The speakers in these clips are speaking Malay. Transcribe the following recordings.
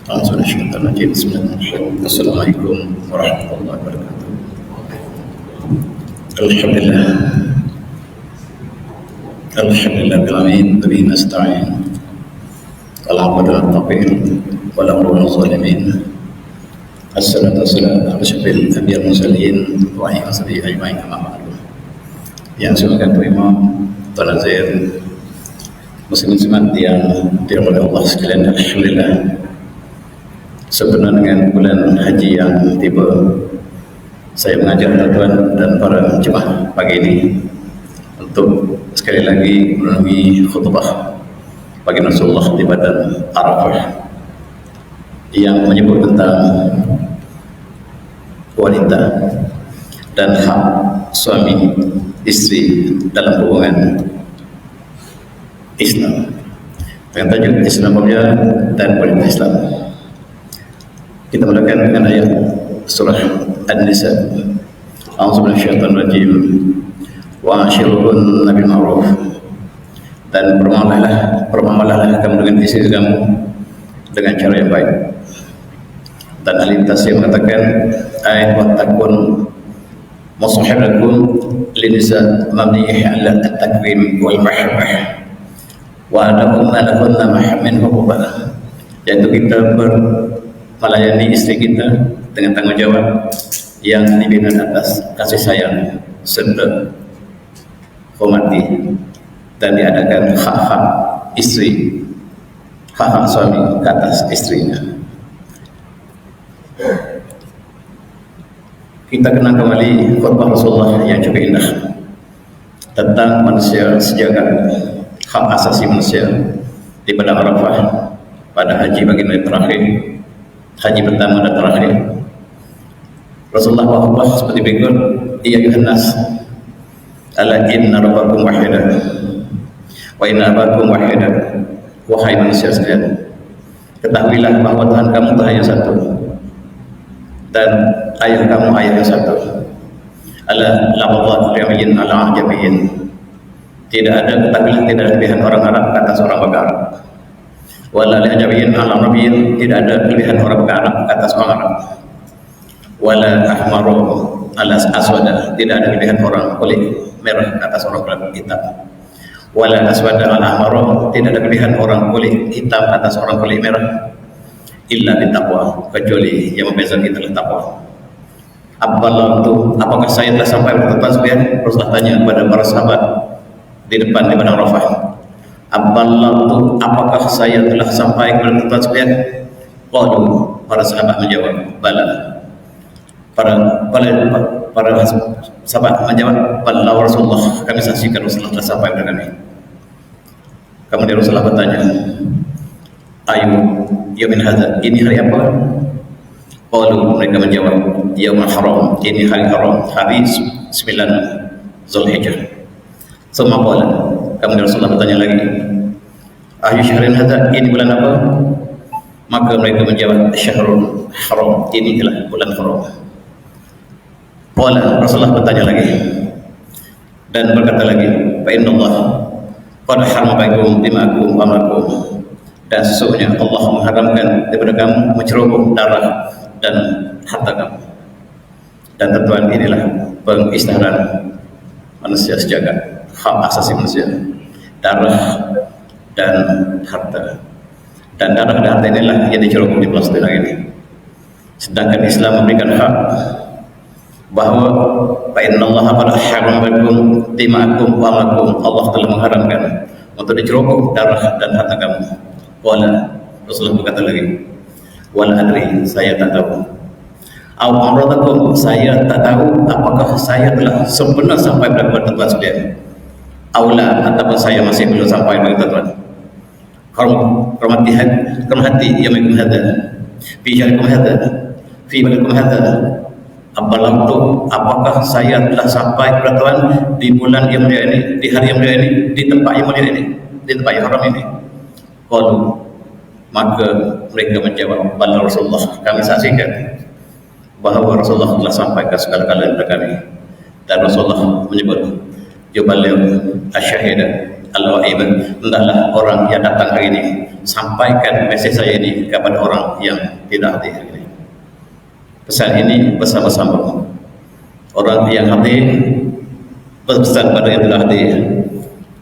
Bismillahirrahmanirrahim. Assalamualaikum warahmatullahi wabarakatuh. Alhamdulillah. Alhamdulillah bil alamin bihi nasta'in. Alhamdulillah taufiq wal amru lil zalimin. Assalatu wassalamu ala asyrafil anbiya'i wal mursalin wa ala alihi ajma'in amma ba'du. Yang saya terima Tuan Nazir muslim-muslimat yang dirahmati Allah sekalian, alhamdulillah. Sebenarnya dengan bulan haji yang tiba, saya mengajak tuan-tuan dan para jemaah pagi ini untuk sekali lagi melalui khutbah bagi Rasulullah di Padang Arafah yang menyebut tentang wanita dan hak suami istri dalam hubungan Islam dengan tajuk Islamiyah dan politik Islam. Kita mulakan dengan ayat surah An-Nisa. A'udzubillahi minasyaitonir rajim. Wa ashiruhunna bil ma'ruf. Dan bermuamalah kamu dengan istri kamu dengan cara yang baik. Dan Al-Tasir mengatakan ayat wa takun musahibatun linisa mabniyyah 'ala at-takrim wal mahabbah. Wa adakum ma lakunna min huquqah. Yaitu kita melayani istri kita dengan tanggung jawab yang dibina atas kasih sayang serta hormati, dan diadakan hak-hak istri, hak-hak suami ke atas istrinya. Kita kenal kembali khutbah Rasulullah yang cukup indah tentang manusia sejagat, hak asasi manusia di Padang Arafah pada haji baginda terakhir, haji pertama dan terakhir. Rasulullah berkhutbah seperti berikut: ya ayuhan nas, ala inna rabbakum wahidah wa inna abakum wahidah. Wahai manusia sekalian, ketahuilah bahwa Tuhan kamu hanya satu dan ayah kamu ayah yang satu. Ala lafadhat li'amiyyin ala ajamiyyin. Tidak ada, ketahuilah tidak ada kelebihan orang Arab ke atas orang Arab. Wala li'ajamiyyin ala arabiyyin. Tidak ada kelebihan orang Arab ke atas orang Arab. Wala ahmaru ala aswada. Tidak ada kelebihan orang kulit merah ke atas orang kulit hitam. Wala aswada ala ahmaru. Tidak ada kelebihan orang kulit hitam ke atas orang kulit merah. Illa bitaqwa, kecuali yang membedakan kita adalah takwa. Apakah saya telah sampai pada tempat sekian? Rasulullah tanya kepada para sahabat di depan di Padang Arafah. Apakah saya telah sampai kepada tempat sekian? Qalu, para sahabat menjawab, bala. Para sahabat menjawab, bala Rasulullah, kami saksikan Rasulullah telah sampai kepada kami. Kemudian Rasulullah bertanya, ayu yamin hadza, ini hari apa? Qalu, mereka menjawab, yaumul haram, ini hari haram, hari 9 Zulhijjah. Semua qala, kemudian Rasulullah bertanya lagi, ayu syahrin hadza, ini bulan apa? Maka mereka menjawab, syahrul haram, ini adalah bulan haram. Qala, Rasulullah bertanya lagi dan berkata lagi, fa innallah qad harama bainakum dima'akum wa amlakum. Dan sesungguhnya Allah mengharamkan daripada kamu menceroboh darah dan harta kamu. Dan tentuan inilah pengisytiharan manusia sejagat, hak asasi manusia, darah dan harta. Dan darah dan harta inilah yang diceroboh di Palestina ini. Sedangkan Islam memberikan hak bahwa fa innallaha qad harama bainakum dima'akum wa amlakum. Allah telah mengharamkan untuk diceroboh darah dan harta kamu. Wala, Rasulullah berkata lagi, wala adri, saya tak tahu. Au amradakum, saya tak tahu apakah saya telah sempurna sampai pada tempat sekalian. Aula, ataupun saya masih belum sampai pada tempat. Hormati yamikum hadza, fi syarikum hadza, fi balikum hadza. Apakah saya telah sampai pada Tuhan di bulan yang mulia ini, di hari yang mulia ini, di tempat yang mulia ini, di tempat yang haram ini? Qalu, maka mereka menjawab, bala Rasulullah, kami saksikan bahwa Rasulullah telah sampaikan segala-galanya kepada kami. Dan Rasulullah menyebut, yuballigh asyhadu al-ghaib, hendaklah orang yang datang hari ini sampaikan mesej saya ini kepada orang yang tidak hadir hari ini. Pesan ini bersama-sama. Orang yang hadir berpesan pada yang tidak hadir,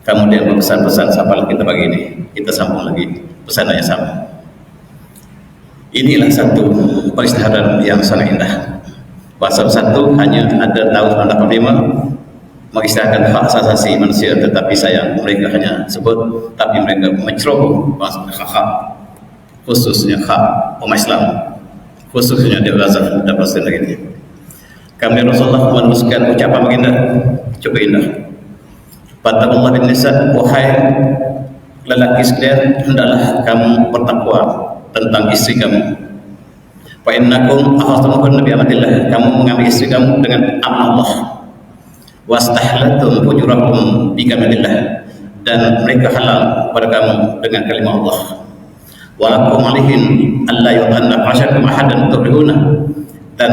kemudian berpesan-pesan siapa kita bagi ini, kita sambung lagi pesan yang sama. Inilah satu peristihadan yang sangat indah. Bahasa satu hanya ada tahun 1985 mengisahkan hak asasi manusia, tetapi sayang mereka hanya sebut, tapi mereka menceroboh hak khususnya hak umat Islam, khususnya di Gaza dan Palestina ini. Kami Rasulullah menuliskan ucapan baginda cukup indah. Fattaqullaha bin nisa, wahai lelaki sekalian, hendaklah kamu bertakwa tentang istri kamu. Fa innakum akhadtumuhunna bi amatillah, kamu mengambil istri kamu dengan amanah Allah. Wastahlattum fujurakum bi kamalillah, dan mereka halal pada kamu dengan kalimat Allah. Walakum alihin alla yuqanna fasyakum ahadan tuhrihuna, dan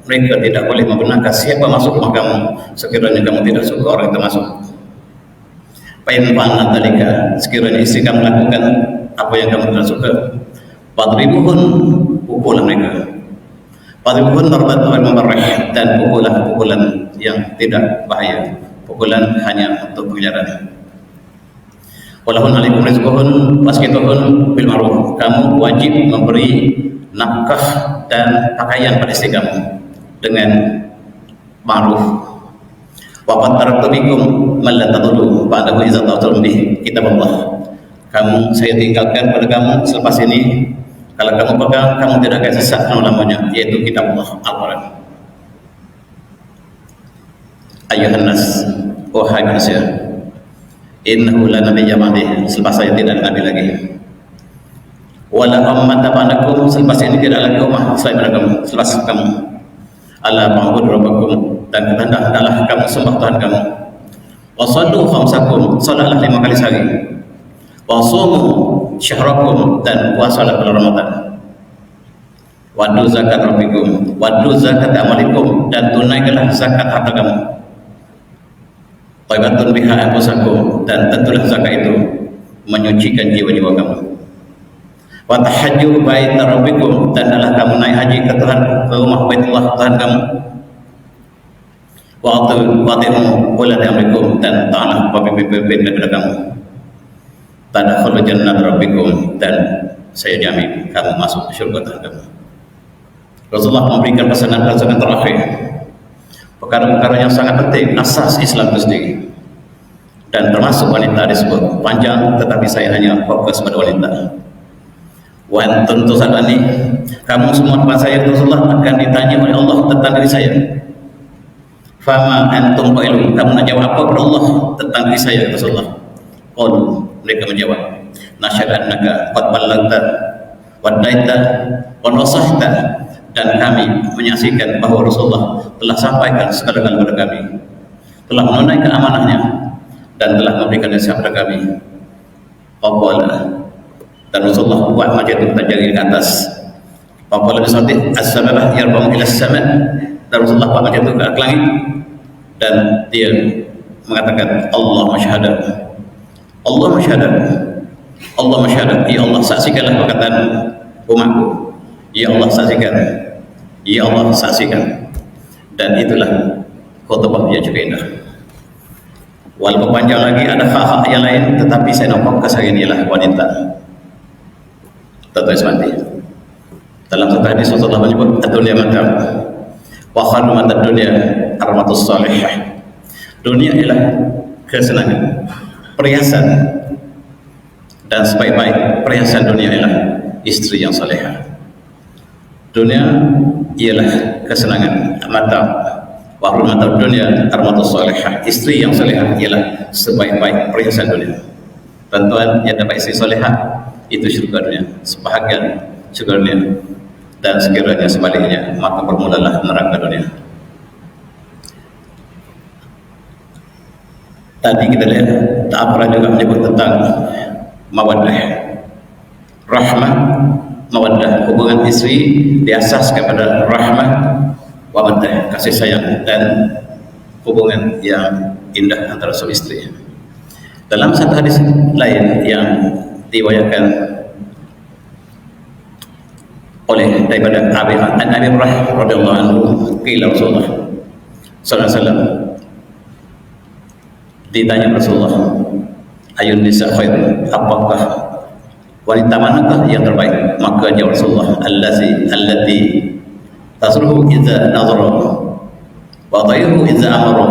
mereka tidak boleh membenarkan siapa masuk rumah kamu sekiranya kamu tidak suka orang itu masuk. Fa in fa'alna dzalika, sekiranya istri kamu lakukan apa yang kamu tidak suka, fadribuhun, pukulah mereka. Fadribuhun darbatan mubarrah, dan pukulan yang tidak bahaya, pukulan hanya untuk pengajaran. Walahun alaikum rizquhun waskituhun bil ma'ruf, kamu wajib memberi nafkah dan pakaian pada istri kamu dengan ma'ruf. Wa qad taraktu bikum man la tadullu ba'dahu idza ta'tum bi kitab Allah, kamu saya tinggalkan pada kamu selepas ini, kalau kamu pegang kamu tidak akan sesat lamanya, yaitu kitab Allah, Al-Quran. Ayuhan nas, wahai manusia, innahu la nabiyya ba'di, selepas saya tidak ada nabi lagi. Wala ummata ba'dakum, selepas ini tidak lagi ummah selain kamu, selepas kamu. Ala ma'bud rabbakum, dan hendaklah kamu sembah Tuhan kamu. Wa sallu khamsakum, salatlah 5 kali sehari. Wa sumu syahrakum, dan puasalah bulan Ramadan. Wadu zakat rabbikum, wadu zakat amalikum, dan tunaikanlah zakat harta kamu. Taibatun biha anfusakum, dan tentulah zakat itu menyucikan jiwa-jiwa kamu. Wa tahajju baita rabbikum, dan adalah kamu naik haji ke Tuhan, ke rumah Baitullah Tuhan kamu. Wa atimu ulati amrikum, dan taatlah pemimpin daripada kamu. Tadkhulul jannata rabbikum, dan saya jamin kamu masuk ke syurga Tuhan kamu. Rasulullah memberikan pesanan-pesanan terakhir, perkara-perkara yang sangat penting, asas Islam itu sendiri, dan termasuk wanita disebut. Panjang, tetapi saya hanya fokus pada wanita. Wan tentu saat ini kamu semua tempat saya Rasulullah akan ditanya oleh Allah tentang diri saya. Fama antum qailun, kamu nak jawab apa kepada Allah tentang diri saya Rasulullah? Qalu, mereka menjawab, nasyhadu annaka qad ballaghta wa daita wa nasahta, dan kami menyaksikan bahawa Rasulullah telah sampaikan segala-galanya kepada kami, telah menunaikan amanahnya, dan telah memberikan nasihat kepada kami. Qala, dan Rasulullah buat macam itu, jari ke atas. Qala bisawti as-samah yarfa'u ila as-sama', dan Rasulullah buat macam itu ke langit, dan dia mengatakan Allah masyhadu, Allah masyhadu, Allah masyhadu, ya Allah saksikanlah perkataan umatku, ya Allah saksikan, ya Allah saksikan. Dan itulah khutbah yang cukup indah. Walaupun panjang lagi ada hak-hak yang lain, tetapi saya nak fokus hari ini ialah wanita. Tuan-tuan sekalian, dalam satu hadis Rasulullah menyebut dunia mata, wa khairu matad dunya armatus salihah. Dunia ialah kesenangan, perhiasan, dan sebaik-baik perhiasan dunia ialah istri yang salihah. Dunia ialah kesenangan mata, wa khairu matad dunya armatus salihah. Istri yang salihah ialah sebaik-baik perhiasan dunia. Tuan-tuan yang dapat istri salihah, itu syurga dunia, sebahagian syurga dunia, dan sekiranya sebaliknya maka bermulalah neraka dunia. Tadi kita lihat tak pernah juga menyebut tentang mawaddah, rahmah, mawaddah, hubungan istri diasaskan pada rahmah, mawaddah, kasih sayang, dan hubungan yang indah antara suami istri. Dalam satu hadis lain yang diriwayatkan oleh daripada Abi Hurairah radhiyallahu anhu, qila Rasulullah sallallahu alaihi wasallam, ditanya Rasulullah, ayun nisa khair, apakah wanita manakah yang terbaik? Maka jawab Rasulullah, allati tasruhu idza nazara wa tayruhu idza amara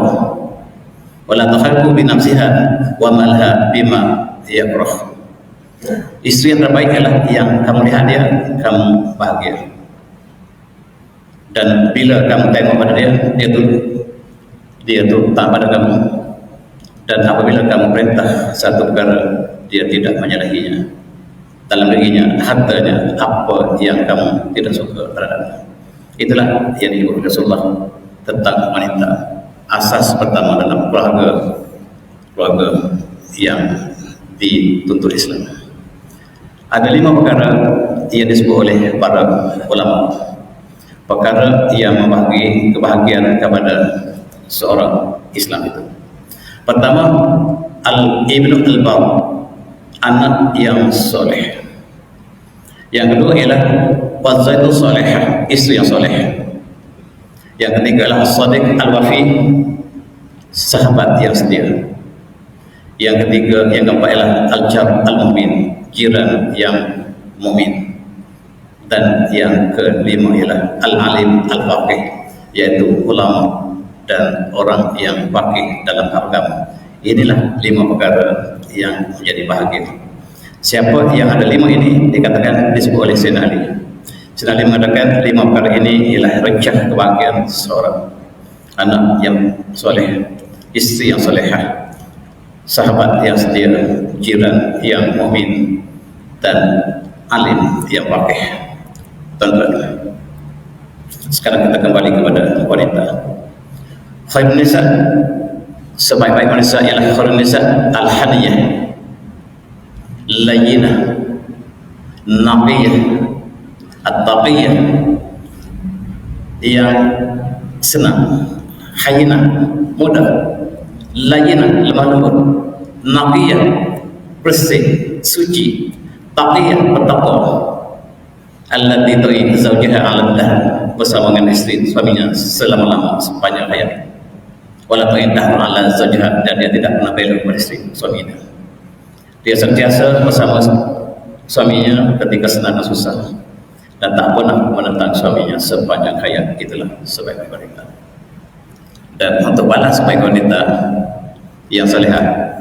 wa la takhafu bi nafsiha wa malha bima yakrah. Istri yang terbaik adalah yang kamu lihat dia, kamu bahagia, dan bila kamu tengok pada dia tu tak pada kamu, dan apabila kamu perintah satu perkara, dia tidak menyalahinya. Dalam dirinya, hartanya, apa yang kamu tidak suka terhadapnya. Itulah yang disebut Rasulullah tentang wanita. Asas pertama dalam keluarga yang dituntut Islam. Ada 5 perkara yang disebut oleh para ulama, perkara yang membagi kebahagiaan kepada seorang Islam itu. Pertama, al-ibnu al-bar, anak yang soleh. Yang kedua ialah wazaitu solehah, istri yang soleh. Yang ketiga adalah as-sadiq al-wafi, sahabat yang setia. Yang ketiga, yang keempat ialah al-jar al-mu'min, jiran yang mukmin. Dan yang kelima ialah al-alim al-faqih, yaitu ulama dan orang yang faqih dalam agama. Inilah 5 perkara yang menjadi bahagia. Siapa yang ada 5 ini dikatakan disebut oleh Sayyidina Ali. Sayyidina Ali mengatakan 5 perkara ini ialah rencah kebahagiaan seorang: anak yang soleh, istri yang solehah, sahabat yang setia, jiran yang mukmin, dan alim yang faqih. Tuan-tuan, sekarang kita kembali kepada wanita. Khairun nisa, sebaik-baik wanita ialah khairun nisa al-haniyah, layyinah, naqiyah, at-taqiyah, yang senang, hayyinah, mudah, layyinah, lemah lembut, naqiyah, bersih, suci, taqiyah, bertakwa, allati tu'i zawjaha 'ala dahr, bersama dengan istri suaminya selama-lama sepanjang hayat. Wala tu'in dahr 'ala zawjaha, dan dia tidak pernah bela kepada istri suaminya. Dia sentiasa bersama suaminya ketika senang dan susah, dan tak pernah menentang suaminya sepanjang hayat. Itulah sebaik wanita. Dan untuk balas sebaik wanita yang salihah,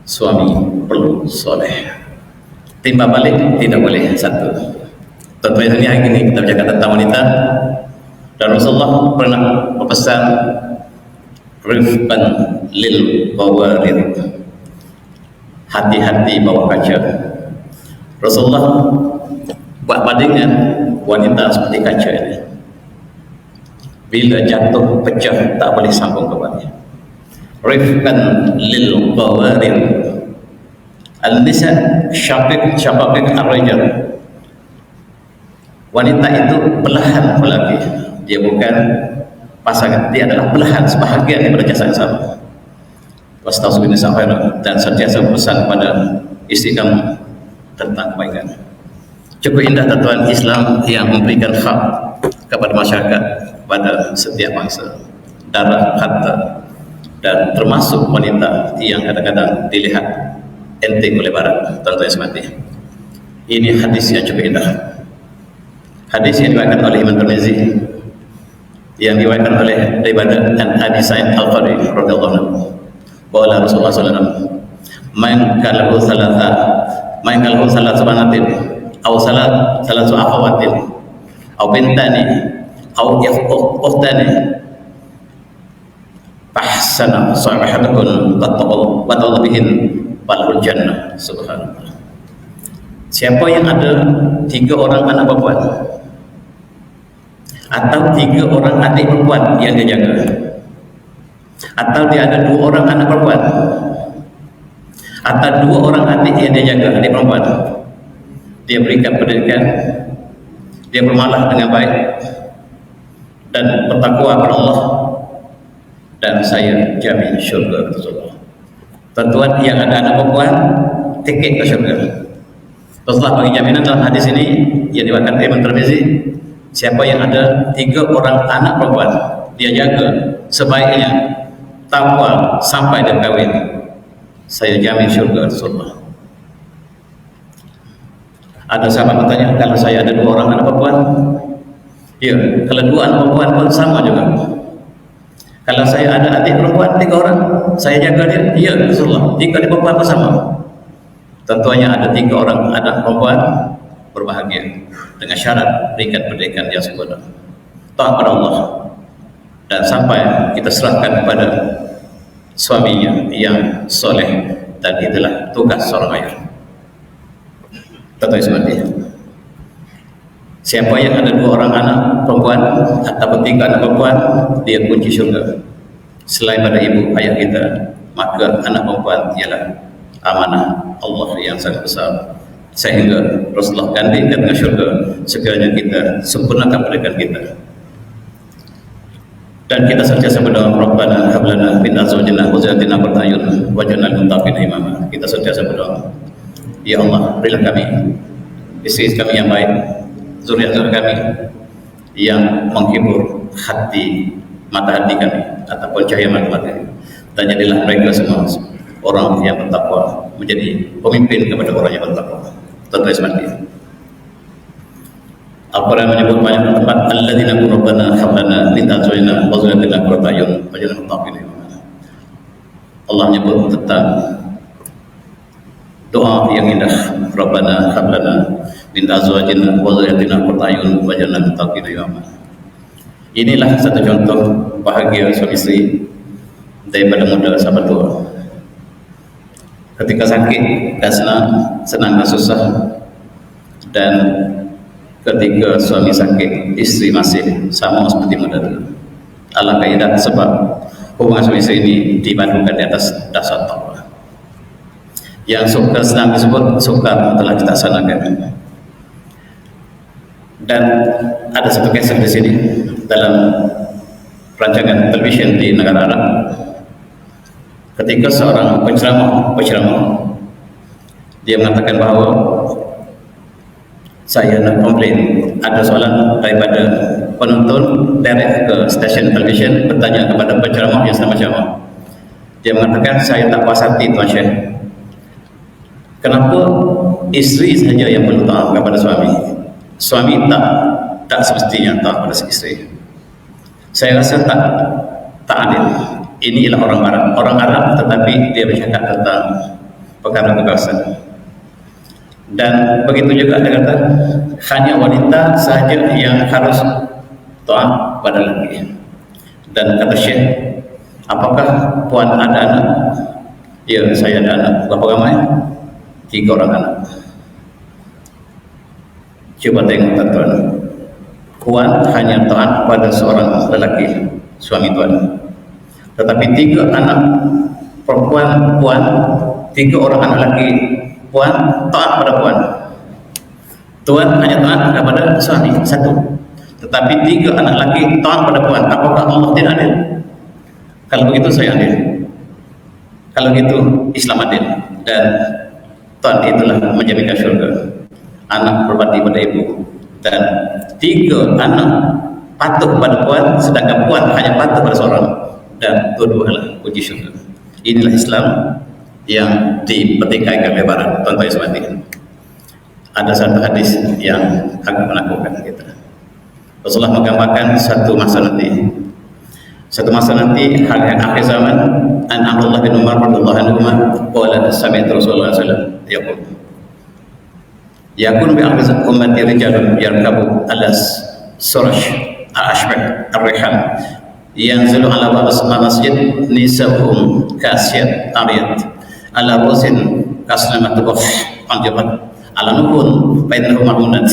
suami perlu soleh. Timbal balik tidak boleh satu. Tentunya hari ini kita bercakap tentang wanita, dan Rasulullah pernah berpesan rifqan lil bawarid, hati-hati bawah kaca. Rasulullah buat bandingan wanita seperti kaca ini. Bila jatuh pecah tak boleh sambung kembali. Rifqan lil bawarid, al-nisa syaqiq ar-rijal. Wanita itu belahan lelaki, dia bukan pasangan, dia adalah belahan, sebahagian daripada jasad yang sama. Wastausu nisa khairan, dan sentiasa berpesan kepada istri kamu tentang kebaikan. Cukup indah tatuan Islam yang memberikan hak kepada masyarakat, pada setiap bangsa, darah, harta, dan termasuk wanita yang kadang-kadang dilihat enteng oleh barat. Tuan-tuan yang semati, ini hadis yang cukup indah. Hadis yang diriwayatkan oleh Imam Tirmizi, yang diriwayatkan oleh daripada Abi Sa'id Al-Khudri radhiyallahu anhu, bahwa Rasulullah sallallahu alaihi wasallam, man kalahu salatu banatin aw salatu akhawatin aw bintani aw ukhtani fahsana sahihatakun wa tawbihin falul jannah. Subhanallah. Siapa yang ada 3 orang anak perempuan atau 3 orang adik perempuan yang dia jaga, atau dia ada 2 orang anak perempuan atau 2 orang adik yang dia jaga, adik perempuan, dia berikan pendidikan, dia bermalah dengan baik dan bertakwa kepada Allah, dan saya jamin syurga Rasulullah. Tuan-tuan yang ada anak perempuan, tiket ke syurga. Rasulullah bagi jaminan dalam hadis ini yang diwakilkan Imam Tirmizi, siapa yang ada 3 orang anak perempuan, dia jaga sebaiknya takwa sampai dia kahwin, saya jamin syurga Rasulullah. Ada sahabat bertanya, kalau saya ada 2 orang anak perempuan, ya, kalau 2 anak perempuan pun sama juga. Kalau saya ada adik perempuan 3 orang, saya jaga dia, ya Rasulullah, jika adik perempuan pun sama. Tentunya ada 3 orang anak perempuan berbahagia dengan syarat berikan pendidikan yang sempurna, taat pada Allah, dan sampai kita serahkan kepada suaminya yang soleh, dan itulah tugas seorang ayah. Tentunya seperti itu. Siapa yang ada 2 orang anak perempuan atau 3 anak perempuan, dia kunci syurga. Selain pada ibu ayah kita, maka anak perempuan ialah amanah Allah yang sangat besar, sehingga Rasulullah gantikan dengan syurga sekiranya kita sempurnakan pendidikan kita. Dan kita senantiasa berdoa, Rabbana hab lana min azwajina wa dhurriyyatina qurrata a'yun waj'alna lil muttaqina imama. Kita senantiasa berdoa, ya Allah, berilah kami istri kami yang baik, zuriat kami yang menghibur mata hati kami ataupun cahaya mata kami, dan jadilah mereka semua orang yang bertakwa, menjadi pemimpin kepada orang yang bertakwa. Tentunya seperti itu. Al-Quran menyebut banyak tempat, alladzina rabbana hab lana min azwajina wa dhurriyyatina qurrata a'yun waj'alna lil muttaqina imama. Allah menyebut tentang doa yang indah, Rabbana hab lana min azwajina wa dhurriyyatina qurrata a'yun waj'alna lil muttaqina imama. Inilah satu contoh bahagia suami istri daripada muda sampai tua. Ketika sakit dan senang dan susah, dan ketika suami sakit, istri masih sama seperti muda dulu. Alangkah indah sebab hubungan suami istri ini dibangunkan di atas dasar takwa. Yang suka senang disebut suka telah kita laksanakan. Dan ada satu kisah di sini dalam rancangan televisyen di negara Arab. Ketika seorang penceramah dia mengatakan bahawa saya nak komplain, ada soalan daripada penonton direct ke stesen televisyen bertanya kepada penceramah yang sama ceramah. Dia mengatakan, saya tak puas hati Tuan Syekh, kenapa isteri saja yang perlu taat kepada suami, suami tak semestinya taat kepada isteri. Saya rasa tak adil. Ini ialah orang Arab tetapi dia bercakap tentang perkara kebangsaaan. Dan begitu juga dia kata, hanya wanita sahaja yang harus taat pada lelaki. Dan kata Syekh, apakah puan ada anak? Ya, saya ada anak. Berapa ramai? 3 orang anak. Coba tengok tuan-tuan, puan hanya taat pada seorang lelaki, suami tuan. Tetapi 3 anak perempuan puan, 3 orang anak lelaki puan taat pada puan. Tuan hanya taat kepada suami 1, tetapi 3 anak lelaki taat pada puan. Apakah Allah tidak adil? Kalau begitu saya adil. Kalau begitu Islam adil. Dan tuan itulah menjaminkan syurga. Anak berbakti pada ibu, dan 3 anak patuh pada puan, sedangkan puan hanya patuh pada seorang, dan dua-dualah kunci syurga. Inilah Islam yang dipertikaikan oleh Barat. Tuan-tuan seperti ini. Ada satu hadis yang agak menakutkan kita. Rasulullah menggambarkan satu masa nanti, hal yang akhir zaman. An Abdullah bin Umar radhiyallahu anhu qala sami'tu Rasulullah sallallahu alaihi wasallam yaqul, yakun bi akhir ummati rijalun yarkabu alas surash al-ashbah ar-rihan yanzilu ala masjid nisa'uhum kasiyat ariyat ala rusin kasnamat tubuh anjabat ala nukun bainahu ma'unat,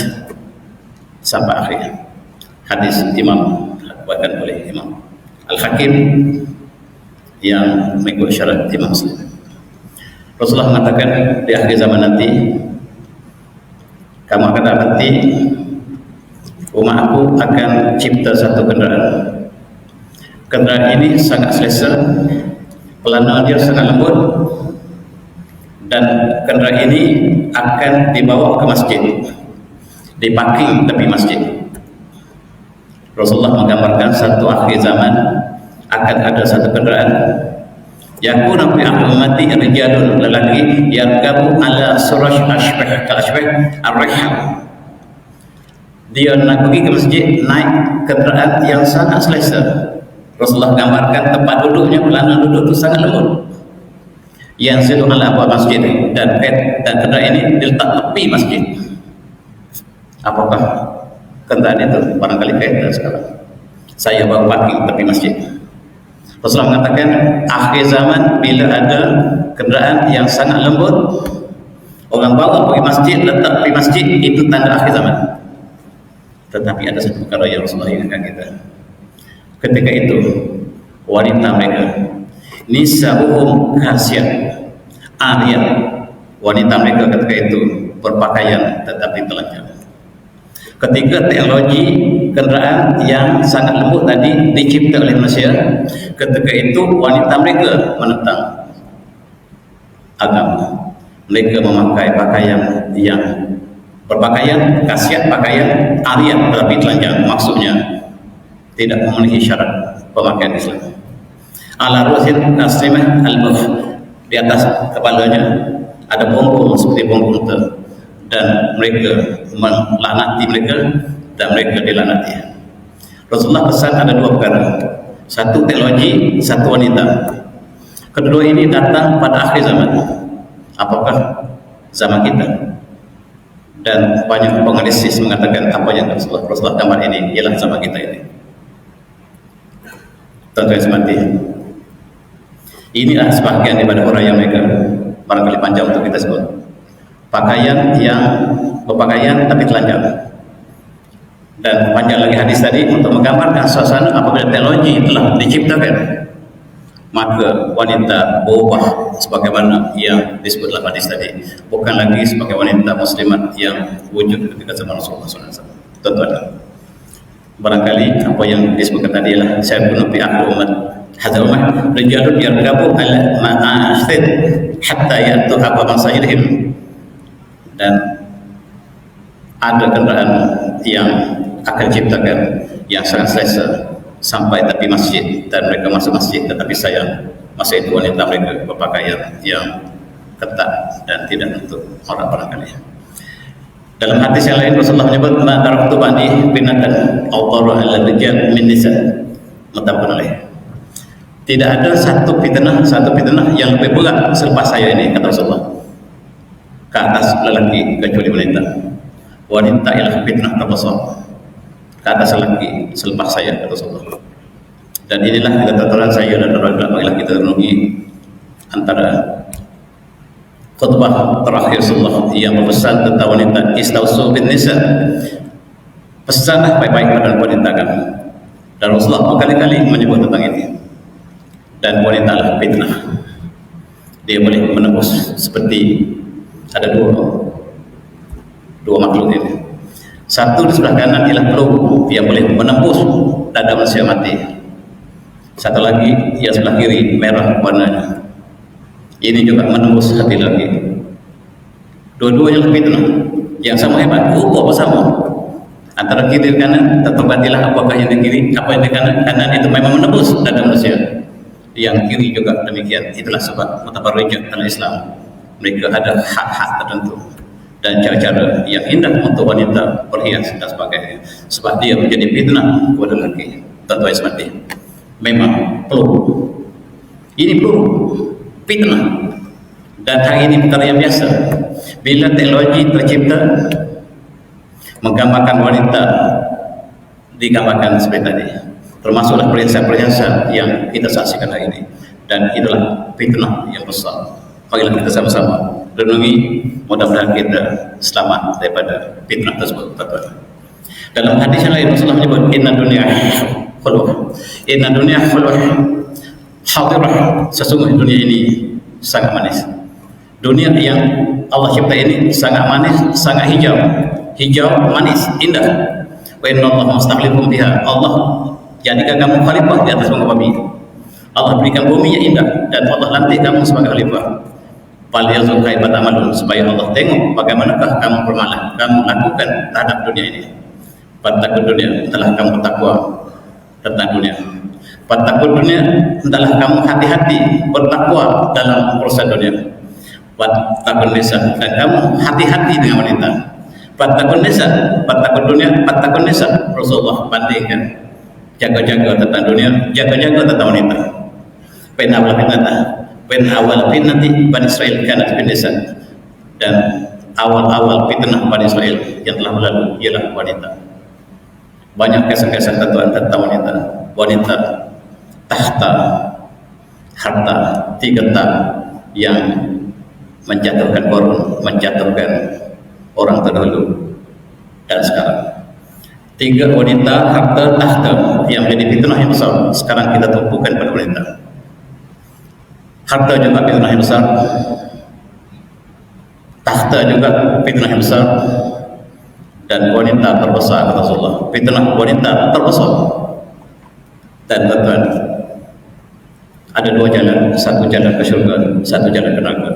sampai akhir hadis. Imam bahkan oleh Imam Al-Hakim yang mengikut syarat Imam Muslim. Rasulullah mengatakan, di akhir zaman nanti kamu akan dapati umat aku akan cipta satu kendaraan. Kendaraan ini sangat selesa, pelan dia sangat lembut, dan kendaraan ini akan dibawa ke masjid, diparking tepi masjid. Rasulullah menggambarkan satu akhir zaman akan ada satu kendaraan yakunu fi ummati rijalun, lelaki yarkabu ala surash ashbah ka ashbah ar-rihal. Dia nak pergi ke masjid naik kenderaan yang sangat selesa. Rasulullah gambarkan tempat duduknya, pelana duduk itu sangat lembut. Yang zidu ala abwab masjid, dan kenderaan ini diletak tepi masjid. Apakah kenderaan itu? Barangkali kereta sekarang. Saya bawa parking tepi masjid. Rasulullah mengatakan akhir zaman bila ada kenderaan yang sangat lembut, orang bawa pergi masjid, letak pergi masjid, itu tanda akhir zaman. Tetapi ada satu perkara yang Rasulullah ingatkan kita. Ketika itu wanita mereka nisa'uhum khasiyat ariyat, wanita mereka ketika itu berpakaian tetapi telanjang. Ketika teknologi kenderaan yang sangat lembut tadi dicipta oleh manusia, ketika itu wanita mereka menentang agama. Mereka memakai pakaian yang berpakaian khasiat, pakaian ariyat tetapi telanjang, maksudnya tidak memenuhi syarat pemakaian Islam. Ala rusin asrimah al-buf, di atas kepalanya ada bonggol seperti bonggol unta, dan mereka melaknati mereka dan mereka dilaknati. Rasulullah pesan ada dua perkara, satu teknologi, satu wanita. Kedua ini datang pada akhir zaman. Apakah zaman kita? Dan banyak penganalisis mengatakan apa yang Rasulullah gambar ini ialah zaman kita ini. Tentu semati. Inilah sebahagian daripada orang yang mereka barangkali panjang untuk kita sebut. Pakaian yang berpakaian tapi telanjang. Dan panjang lagi hadis tadi untuk menggambarkan suasana apabila teknologi telah diciptakan, maka wanita berubah sebagaimana yang disebut dalam hadis tadi, bukan lagi sebagai wanita muslimat yang wujud ketika zaman Rasulullah SAW. Tentu ada. Barangkali apa yang disebutkan tadi adalah saya penuh fi akhir umat hadza umat rijalun yarkabu ala ma'asid hatta yatu abwa masairihim, dan ada kendaraan yang akan diciptakan yang sangat selesa sampai tepi masjid dan mereka masuk masjid, tetapi sayang masa itu wanita mereka berpakaian yang ketat dan tidak untuk orang barangkali. Dalam hadis yang lain Rasulullah menyebut ma taraktu ba'di binatan awtaru ala rijal min nisa, muttafaqun alaih. Tidak ada satu fitnah yang lebih berat selepas saya ini, kata Rasulullah, ke atas lelaki kecuali wanita. Wanita ialah fitnah terbesar ke atas lelaki selepas saya, kata Rasulullah. Dan inilah ketetapan saya dan orang-orang kita renungi antara khutbah terakhir Rasulullah yang berpesan tentang wanita, istausu bin nisa, pesanlah baik-baik pada wanita kamu. Dan Rasulullah berkali-kali menyebut tentang ini. Dan wanita adalah fitnah, dia boleh menembus seperti ada dua makhluk ini. Satu di sebelah kanan ialah peluru yang boleh menembus dada manusia mati. Satu lagi yang sebelah kiri merah warnanya, ini juga menembus hati lagi. Dua-duanya fitnah yang sama hebat, ubah bersama antara kiri dan kanan. Tertebatilah apakah yang di kiri, apa yang di kanan. Kanan itu memang menembus dada manusia, yang kiri juga demikian. Itulah sebab mutabarrijat dalam Islam, mereka ada hak-hak tertentu dan cara-cara yang indah untuk wanita berhias dan sebagainya, sebab dia menjadi fitnah kepada lelaki. Tentu seperti memang peluru ini peluru fitnah, dan hari ini perkara yang biasa bila teknologi tercipta menggambarkan wanita digambarkan seperti tadi, termasuklah perhiasan-perhiasan yang kita saksikan hari ini, dan itulah fitnah yang besar. Marilah kita sama-sama renungi, mudah-mudahan kita selamat daripada fitnah tersebut. Dalam hadis yang lain Rasulullah menyebut inna dunya khulwah, inna dunya khulwah hadirah, sesungguhnya dunia ini sangat manis. Dunia yang Allah cipta ini sangat manis, sangat hijau, manis, indah. Wa inna Allah mustakhlifukum biha, Allah jadikan kamu khalifah di atas muka bumi. Allah berikan bumi yang indah dan Allah lantik kamu sebagai khalifah. fal yazur kaifa ta'malun, supaya Allah tengok bagaimanakah kamu kamu lakukan terhadap dunia ini. Fattaqud dunia, adalah kamu bertakwa tentang dunia. Fattaqud dunia, adalah kamu hati-hati bertakwa dalam urusan dunia. Fattaqun nisa, dan kamu hati-hati dengan wanita. Fattaqun nisa, fattaqud dunia, fattaqun nisa. Rasulullah bandingkan jaga-jaga tentang dunia, jaga-jaga tentang wanita. Pen awal fitnati Bani Israel kanat bin nisa, dan awal-awal fitnah Bani Israel yang telah berlalu ialah wanita. Banyak kisah-kisah tentang wanita. Wanita tahta, harta, 3 tak yang menjatuhkan korun, menjatuhkan orang terdahulu dan sekarang. 3 wanita, harta, tahta yang menjadi fitnah yang besar. Sekarang kita tumpukan pada wanita. Harta juga fitnah yang besar, tahta juga fitnah yang besar, dan wanita terbesar kata Rasulullah. Fitnah wanita terbesar. Dan tuan-tuan, ada 2 jalan, satu jalan ke syurga, satu jalan ke neraka.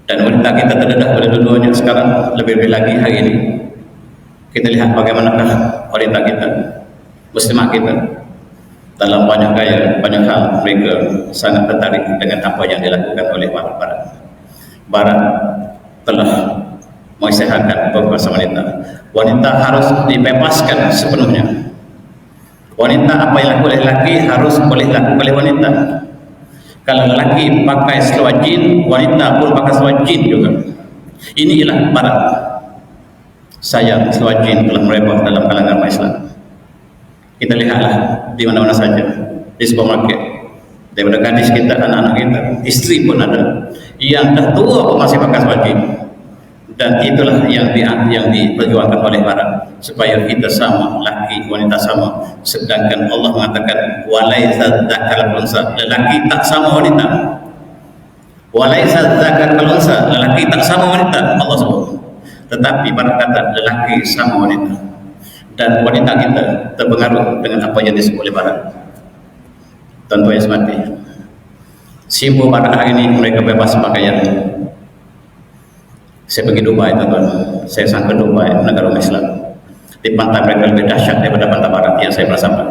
Dan wanita kita terdedah pada dua-duanya sekarang. Lebih-lebih lagi hari ini kita lihat bagaimanakah wanita kita, muslimah kita, dalam banyak gaya, banyak hal mereka sangat tertarik dengan apa yang dilakukan oleh Barat. Barat telah mengisytiharkan beberapa wanita. Wanita harus dibebaskan sepenuhnya. Wanita, apa yang dilakukan oleh lelaki harus boleh dilakukan oleh wanita. Kalau lelaki pakai seluar jin, wanita pun pakai seluar jin juga. Ini ialah Barat. Sayang, seluar jin telah merebak dalam kalangan Islam. Kita lihatlah di mana-mana saja, di supermarket, daripada gadis kita, anak-anak kita, istri pun ada yang dah tua pun masih pakai seluar jin. Dan itulah yang diperjuangkan oleh Barat, supaya kita sama, laki wanita sama. Sedangkan Allah mengatakan walaisa dzakar kal unsa, lelaki tak sama wanita. Walaisa dzakar kal unsa, lelaki tak sama wanita, Allah sebut. Tetapi Barat kata lelaki sama wanita. Dan wanita kita terpengaruh dengan apa yang disebut oleh Barat. Tentu yang semati, simbol Barat hari ini mereka bebas pakaian. Saya pergi Dubai, tuan-tuan. Saya sampai Dubai, negara Islam. Di pantai mereka lebih dahsyat daripada pantai Barat yang saya pernah sampai.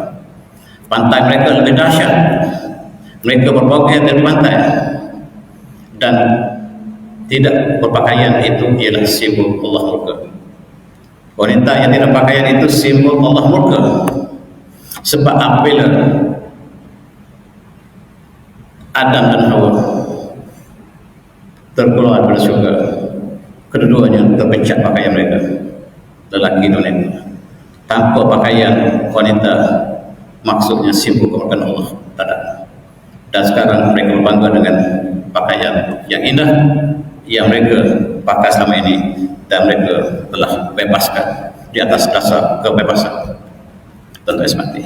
Pantai mereka lebih dahsyat. Mereka berbagai dari pantai, dan tidak berpakaian itu ialah simbol Allah murka. Wanita yang tidak pakaian itu simbol Allah murka. Sebab apabila Adam dan Hawa terkeluar dari syurga, kedua-duanya terpencak pakaian mereka, lelaki dan wanita. Tanpa pakaian wanita, maksudnya simbol kemurkaan Allah tak. Dan sekarang mereka berbangga dengan pakaian yang indah yang mereka pakai selama ini, dan mereka telah bebaskan di atas dasar kebebasan. Tentu mati.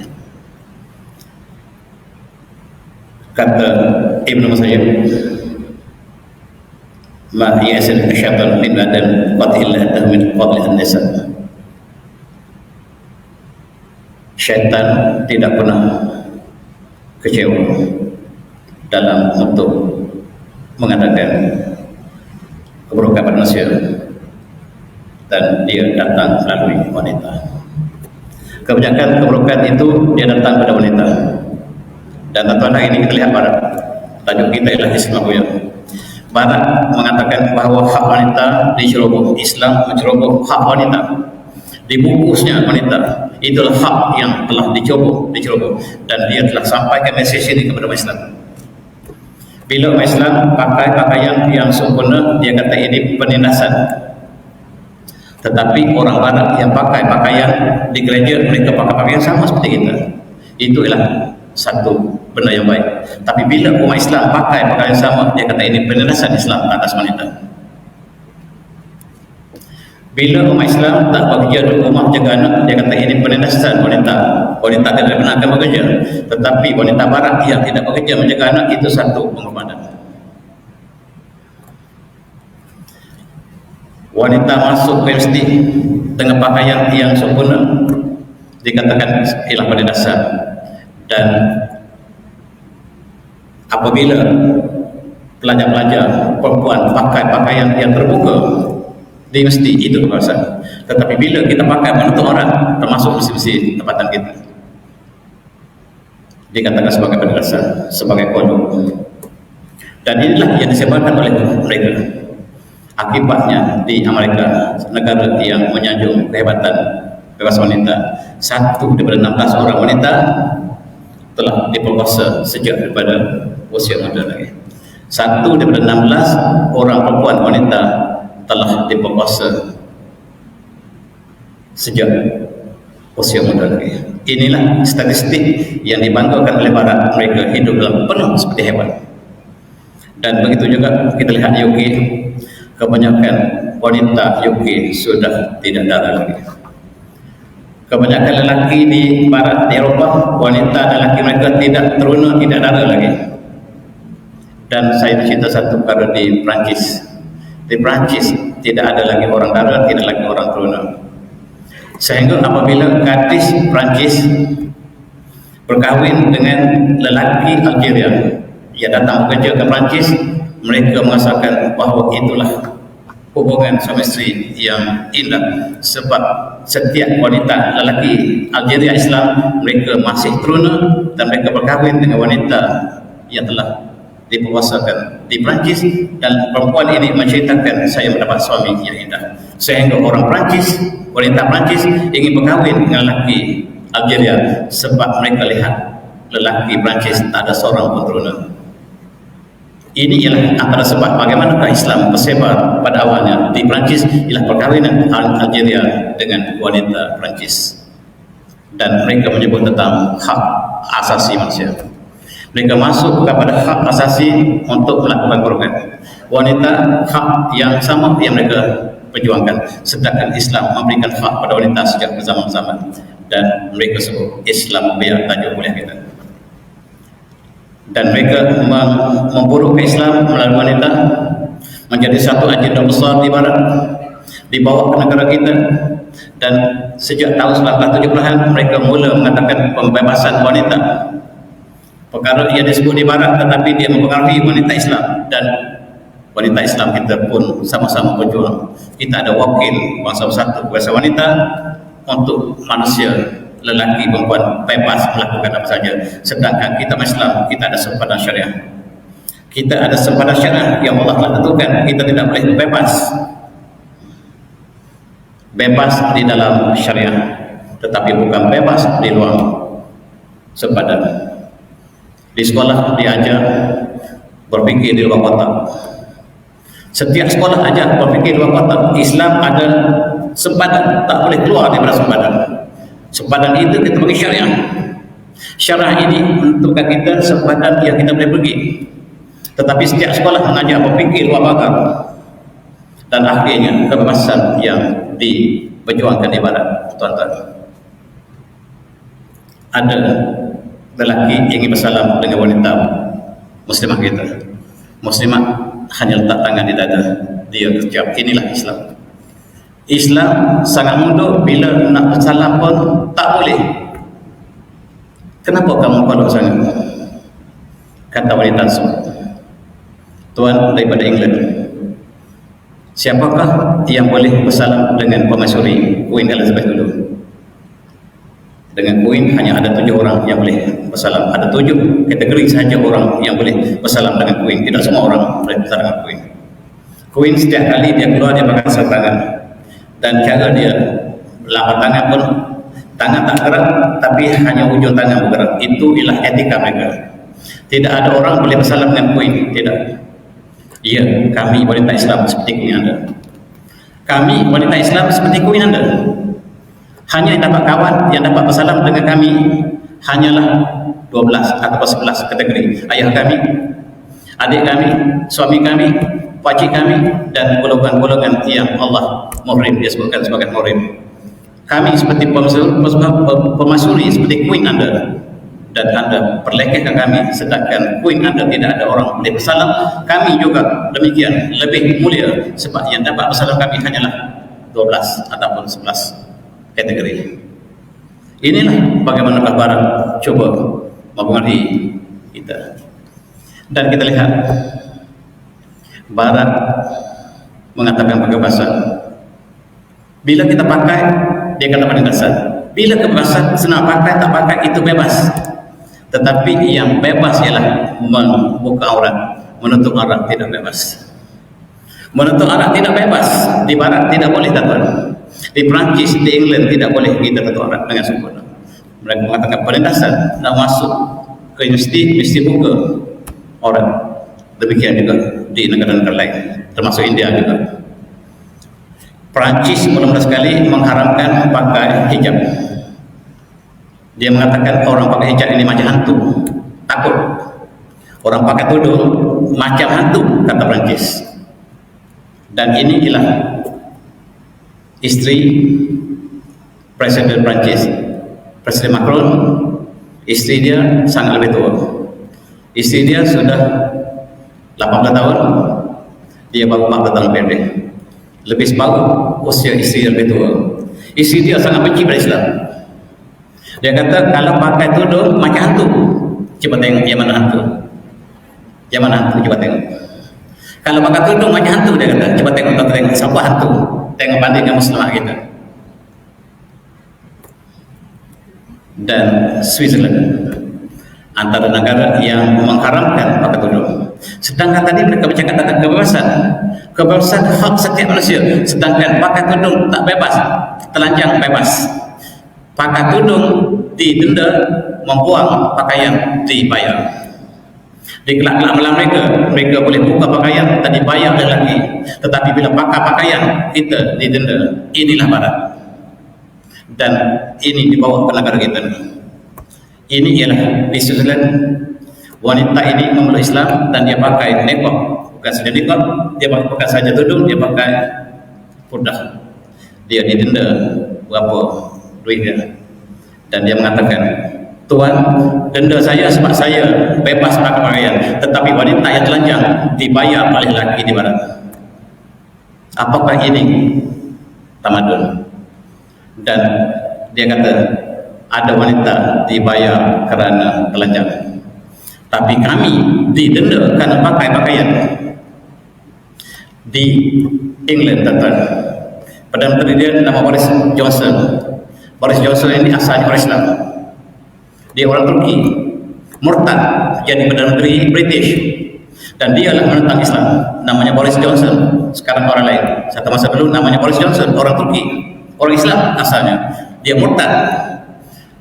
Kata Ibnu Musayyib, ma yasir syaitan min badan qad illa min qabl an-nisa. Syaitan tidak pernah kecewa dalam untuk mengadakan keburukan pada manusia, dan dia datang melalui wanita. Kebanyakan keburukan itu dia datang pada wanita. Dan tuan-tuan, hari ini kita lihat Barat. Tajuk kita ialah Islam Buya. Barat mengatakan bahawa hak wanita diceroboh. Islam menceroboh hak wanita. Dibungkusnya wanita. Itulah hak yang telah diceroboh. Dan dia telah sampaikan mesej ini kepada Islam. Bila Islam pakai pakaian yang sempurna, dia kata ini penindasan. Tetapi orang Barat yang pakai pakaian di gereja, mereka pakai pakaian sama seperti kita. Itu ialah satu benda yang baik. Tapi bila umat Islam pakai pakaian sama, dia kata ini penindasan Islam atas wanita. Bila umat Islam tak bekerja di rumah jaga anak, dia kata ini penindasan wanita. Wanita tidak benar akan bekerja. Tetapi wanita Barat yang tidak bekerja menjaga anak, itu satu pengorbanan. Wanita masuk ke masjid dengan pakaian yang sempurna, dikatakan ialah penindasan. Dan apabila pelajar-pelajar perempuan pakai pakaian yang terbuka di masjid itu bahasa. Tetapi bila kita pakai menutup orang, termasuk mesti tempatan kita, dikatakan sebagai madrasah, sebagai pondok. Dan inilah yang disebabkan oleh mereka. Akibatnya di Amerika, negara yang menyanjung kehebatan bebas wanita, 1 daripada 16 orang wanita telah diperkosa sejak daripada usia muda lagi. 1 daripada 16 orang perempuan wanita telah diperkosa sejak usia muda lagi. Inilah statistik yang dibanggakan oleh barat. Mereka hidup dalam penuh seperti hewan. Dan begitu juga kita lihat UK, kebanyakan wanita UK sudah tidak darah lagi. Kebanyakan lelaki di barat, di Eropah, wanita dan lelaki mereka tidak teruna, tidak darah lagi. Dan saya cerita satu perkara di Perancis. Di Perancis tidak ada lagi orang darah, tidak lagi orang teruna. Sehingga apabila gadis Perancis berkahwin dengan lelaki Algeria yang datang bekerja ke Perancis, mereka merasakan bahawa itulah hubungan suami isteri yang indah. Sebab setiap wanita lelaki Algeria Islam, mereka masih teruna dan mereka berkahwin dengan wanita yang telah diperkosakan di Perancis, dan perempuan ini menceritakan, saya mendapat suami yang indah. Sehingga orang Perancis, wanita Perancis ingin berkahwin dengan lelaki Algeria sebab mereka lihat lelaki Perancis tak ada seorang pun teruna. Ini ialah antara sebab bagaimanakah Islam bersebar pada awalnya di Perancis ialah perkahwinan Algeria dengan wanita Perancis. Dan mereka menyebut tentang hak asasi manusia. Mereka masuk kepada hak asasi untuk melakukan perubahan. Wanita hak yang sama yang mereka perjuangkan, sedangkan Islam memberikan hak pada wanita sejak zaman-zaman. Dan mereka sebut Islam biar tajuk mulia kita. Dan mereka memburukkan Islam melalui wanita menjadi satu agenda besar di barat, dibawa ke negara kita. Dan sejak tahun 1970-an mereka mula mengatakan pembebasan wanita, perkara yang disebut di barat tetapi dia mempengaruhi wanita Islam. Dan wanita Islam kita pun sama-sama berjuang. Kita ada wakil bangsa bersatu kuasa wanita untuk manusia lelaki perempuan bebas melakukan apa saja. Sedangkan kita Islam, kita ada sempadan syariah. Kita ada sempadan syariah yang Allah telah tentukan. Kita tidak boleh bebas di dalam syariah, tetapi bukan bebas di luar sempadan. Di sekolah diajar berfikir di luar kotak. Setiap sekolah ajar berfikir di luar kotak. Islam ada sempadan, tak boleh keluar daripada sempadan. Sempadan itu kita bagi syariah. Syariah ini menentukan kita sempadan yang kita boleh pergi. Tetapi setiap sekolah mengajar berfikir luar pagar. Dan akhirnya kebebasan yang diperjuangkan di barat, tuan-tuan. Ada lelaki ingin bersalam dengan wanita muslimah kita. Muslimah hanya letak tangan di dada, dia ucap, inilah Islam. Islam sangat mudah, bila nak bersalam pun tak boleh. Kenapa kamu kolok sangat? Kata wanita tersebut, tuan daripada England, siapakah yang boleh bersalam dengan permaisuri Queen Elizabeth dulu? Dengan Queen hanya ada 7 orang yang boleh bersalam. Ada 7 kategori sahaja orang yang boleh bersalam dengan Queen. Tidak semua orang boleh bersalam dengan Queen. Queen setiap kali dia keluar dia pakai sarung tangan. Dan cara dia lapat tangan pun, tangan tak gerak tapi hanya ujung tangan bergerak. Itu ialah etika mereka. Tidak ada orang boleh bersalam dengan Queen, tidak. Ya, kami wanita Islam seperti Queen anda. Kami wanita Islam seperti Queen anda. Hanya yang dapat kawan, yang dapat bersalam dengan kami hanyalah 12 atau 11 kategori. Ayah kami, adik kami, suami kami, pakcik kami, dan golongan-golongan yang Allah muhrim, dia sebutkan sebagai muhrim. Kami seperti permaisuri seperti Queen anda, dan anda perlekehkan kami, sedangkan Queen anda tidak ada orang boleh bersalam. Kami juga demikian, lebih mulia sebab yang dapat bersalam kami hanyalah 12 ataupun 11 kategori. Inilah bagaimana barat coba mempengaruhi kita. Dan kita lihat Barat mengatakan kebebasan. Bila kita pakai, dia kata penindasan. Bila kebebasan senang pakai tak pakai itu bebas. Tetapi yang bebas ialah membuka aurat, menutup aurat tidak bebas. Menutup aurat tidak bebas. Di Barat tidak boleh, tuan. Di Perancis, di England tidak boleh kita tutup aurat dengan sempurna. Mereka mengatakan penindasan. Nak masuk ke universiti mesti buka aurat. Demikian juga di negara-negara lain, termasuk India juga. Perancis mula-mula sekali mengharamkan pakai hijab. Dia mengatakan orang pakai hijab ini macam hantu, takut. Orang pakai tudung macam hantu, kata Perancis. Dan ini ialah isteri Presiden Perancis, Presiden Macron. Isteri dia sangat lebih tua. Isteri dia sudah 18 tahun, dia baru 14 tahun pendek. Lebih sebab usia isteri lebih tua. Isteri dia sangat benci pada Islam. Dia kata kalau pakai tudung macam hantu. Cuba tengok yang mana hantu. Yang mana hantu, cuba tengok. Kalau pakai tudung macam hantu, dia kata. Cuba tengok, tengok siapa hantu. Tengok banding dengan Muslimah kita. Dan Switzerland antara negara yang mengharamkan pakai tudung. Sedangkan tadi mereka bercakap tentang kebebasan. Kebebasan hak setiap manusia. Sedangkan pakai tudung tak bebas, telanjang bebas. Pakai tudung didenda, membuang pakaian dibayar. Di kelak-kelak malam mereka boleh buka pakaian dan dibayar lagi. Tetapi bila pakai pakaian kita didenda. Inilah Barat. Dan ini dibawa ke negara kita. Ini ialah di Switzerland. Wanita ini memeluk Islam dan dia pakai niqab, bukan saja niqab, dia bukan saja tudung, dia pakai purdah. Dia didenda berapa duit dia. Dan dia mengatakan, Tuan, denda saya sebab saya bebas pakai pakaian, tetapi wanita yang telanjang dibayar oleh lelaki di Barat. Apakah ini tamadun? Dan dia kata ada wanita dibayar kerana telanjang, tapi kami didenda kerana pakai pakaian. Di England, tuan-tuan, Perdana Menteri dia nama Boris Johnson. Boris Johnson ini asalnya orang Islam. Dia orang Turki, murtad jadi Perdana Menteri British, dan dia adalah menentang Islam. Namanya Boris Johnson. Sekarang orang lain. Satu masa dulu namanya Boris Johnson, orang Turki, orang Islam asalnya. Dia murtad.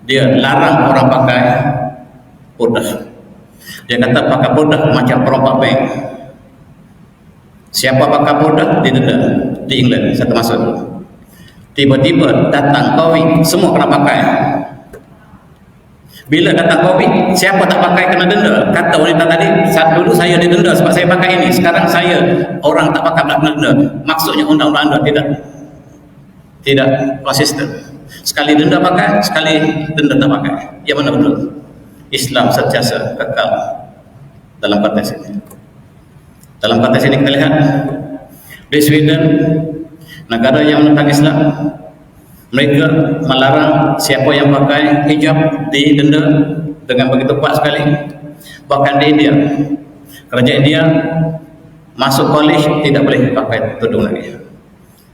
Dia larang orang pakai purdah. Dia kata pakai purdah macam perompak bank. Siapa pakai purdah didenda di England satu masa dulu. Tiba-tiba datang COVID, semua kena pakai. Bila datang COVID, siapa tak pakai kena denda. Kata wanita tadi, saat dulu saya didenda sebab saya pakai ini, sekarang saya orang tak pakai kena denda. Maksudnya undang-undang anda tidak konsisten. Sekali denda pakai, sekali denda tak pakai. Yang mana betul? Islam sentiasa kekal dalam konteks ini. Dalam konteks ini kita lihat di Sweden, negara yang menentang Islam, mereka melarang siapa yang pakai hijab didenda dengan begitu kuat sekali. Bahkan di India, kerajaan India masuk college tidak boleh pakai tudung lagi.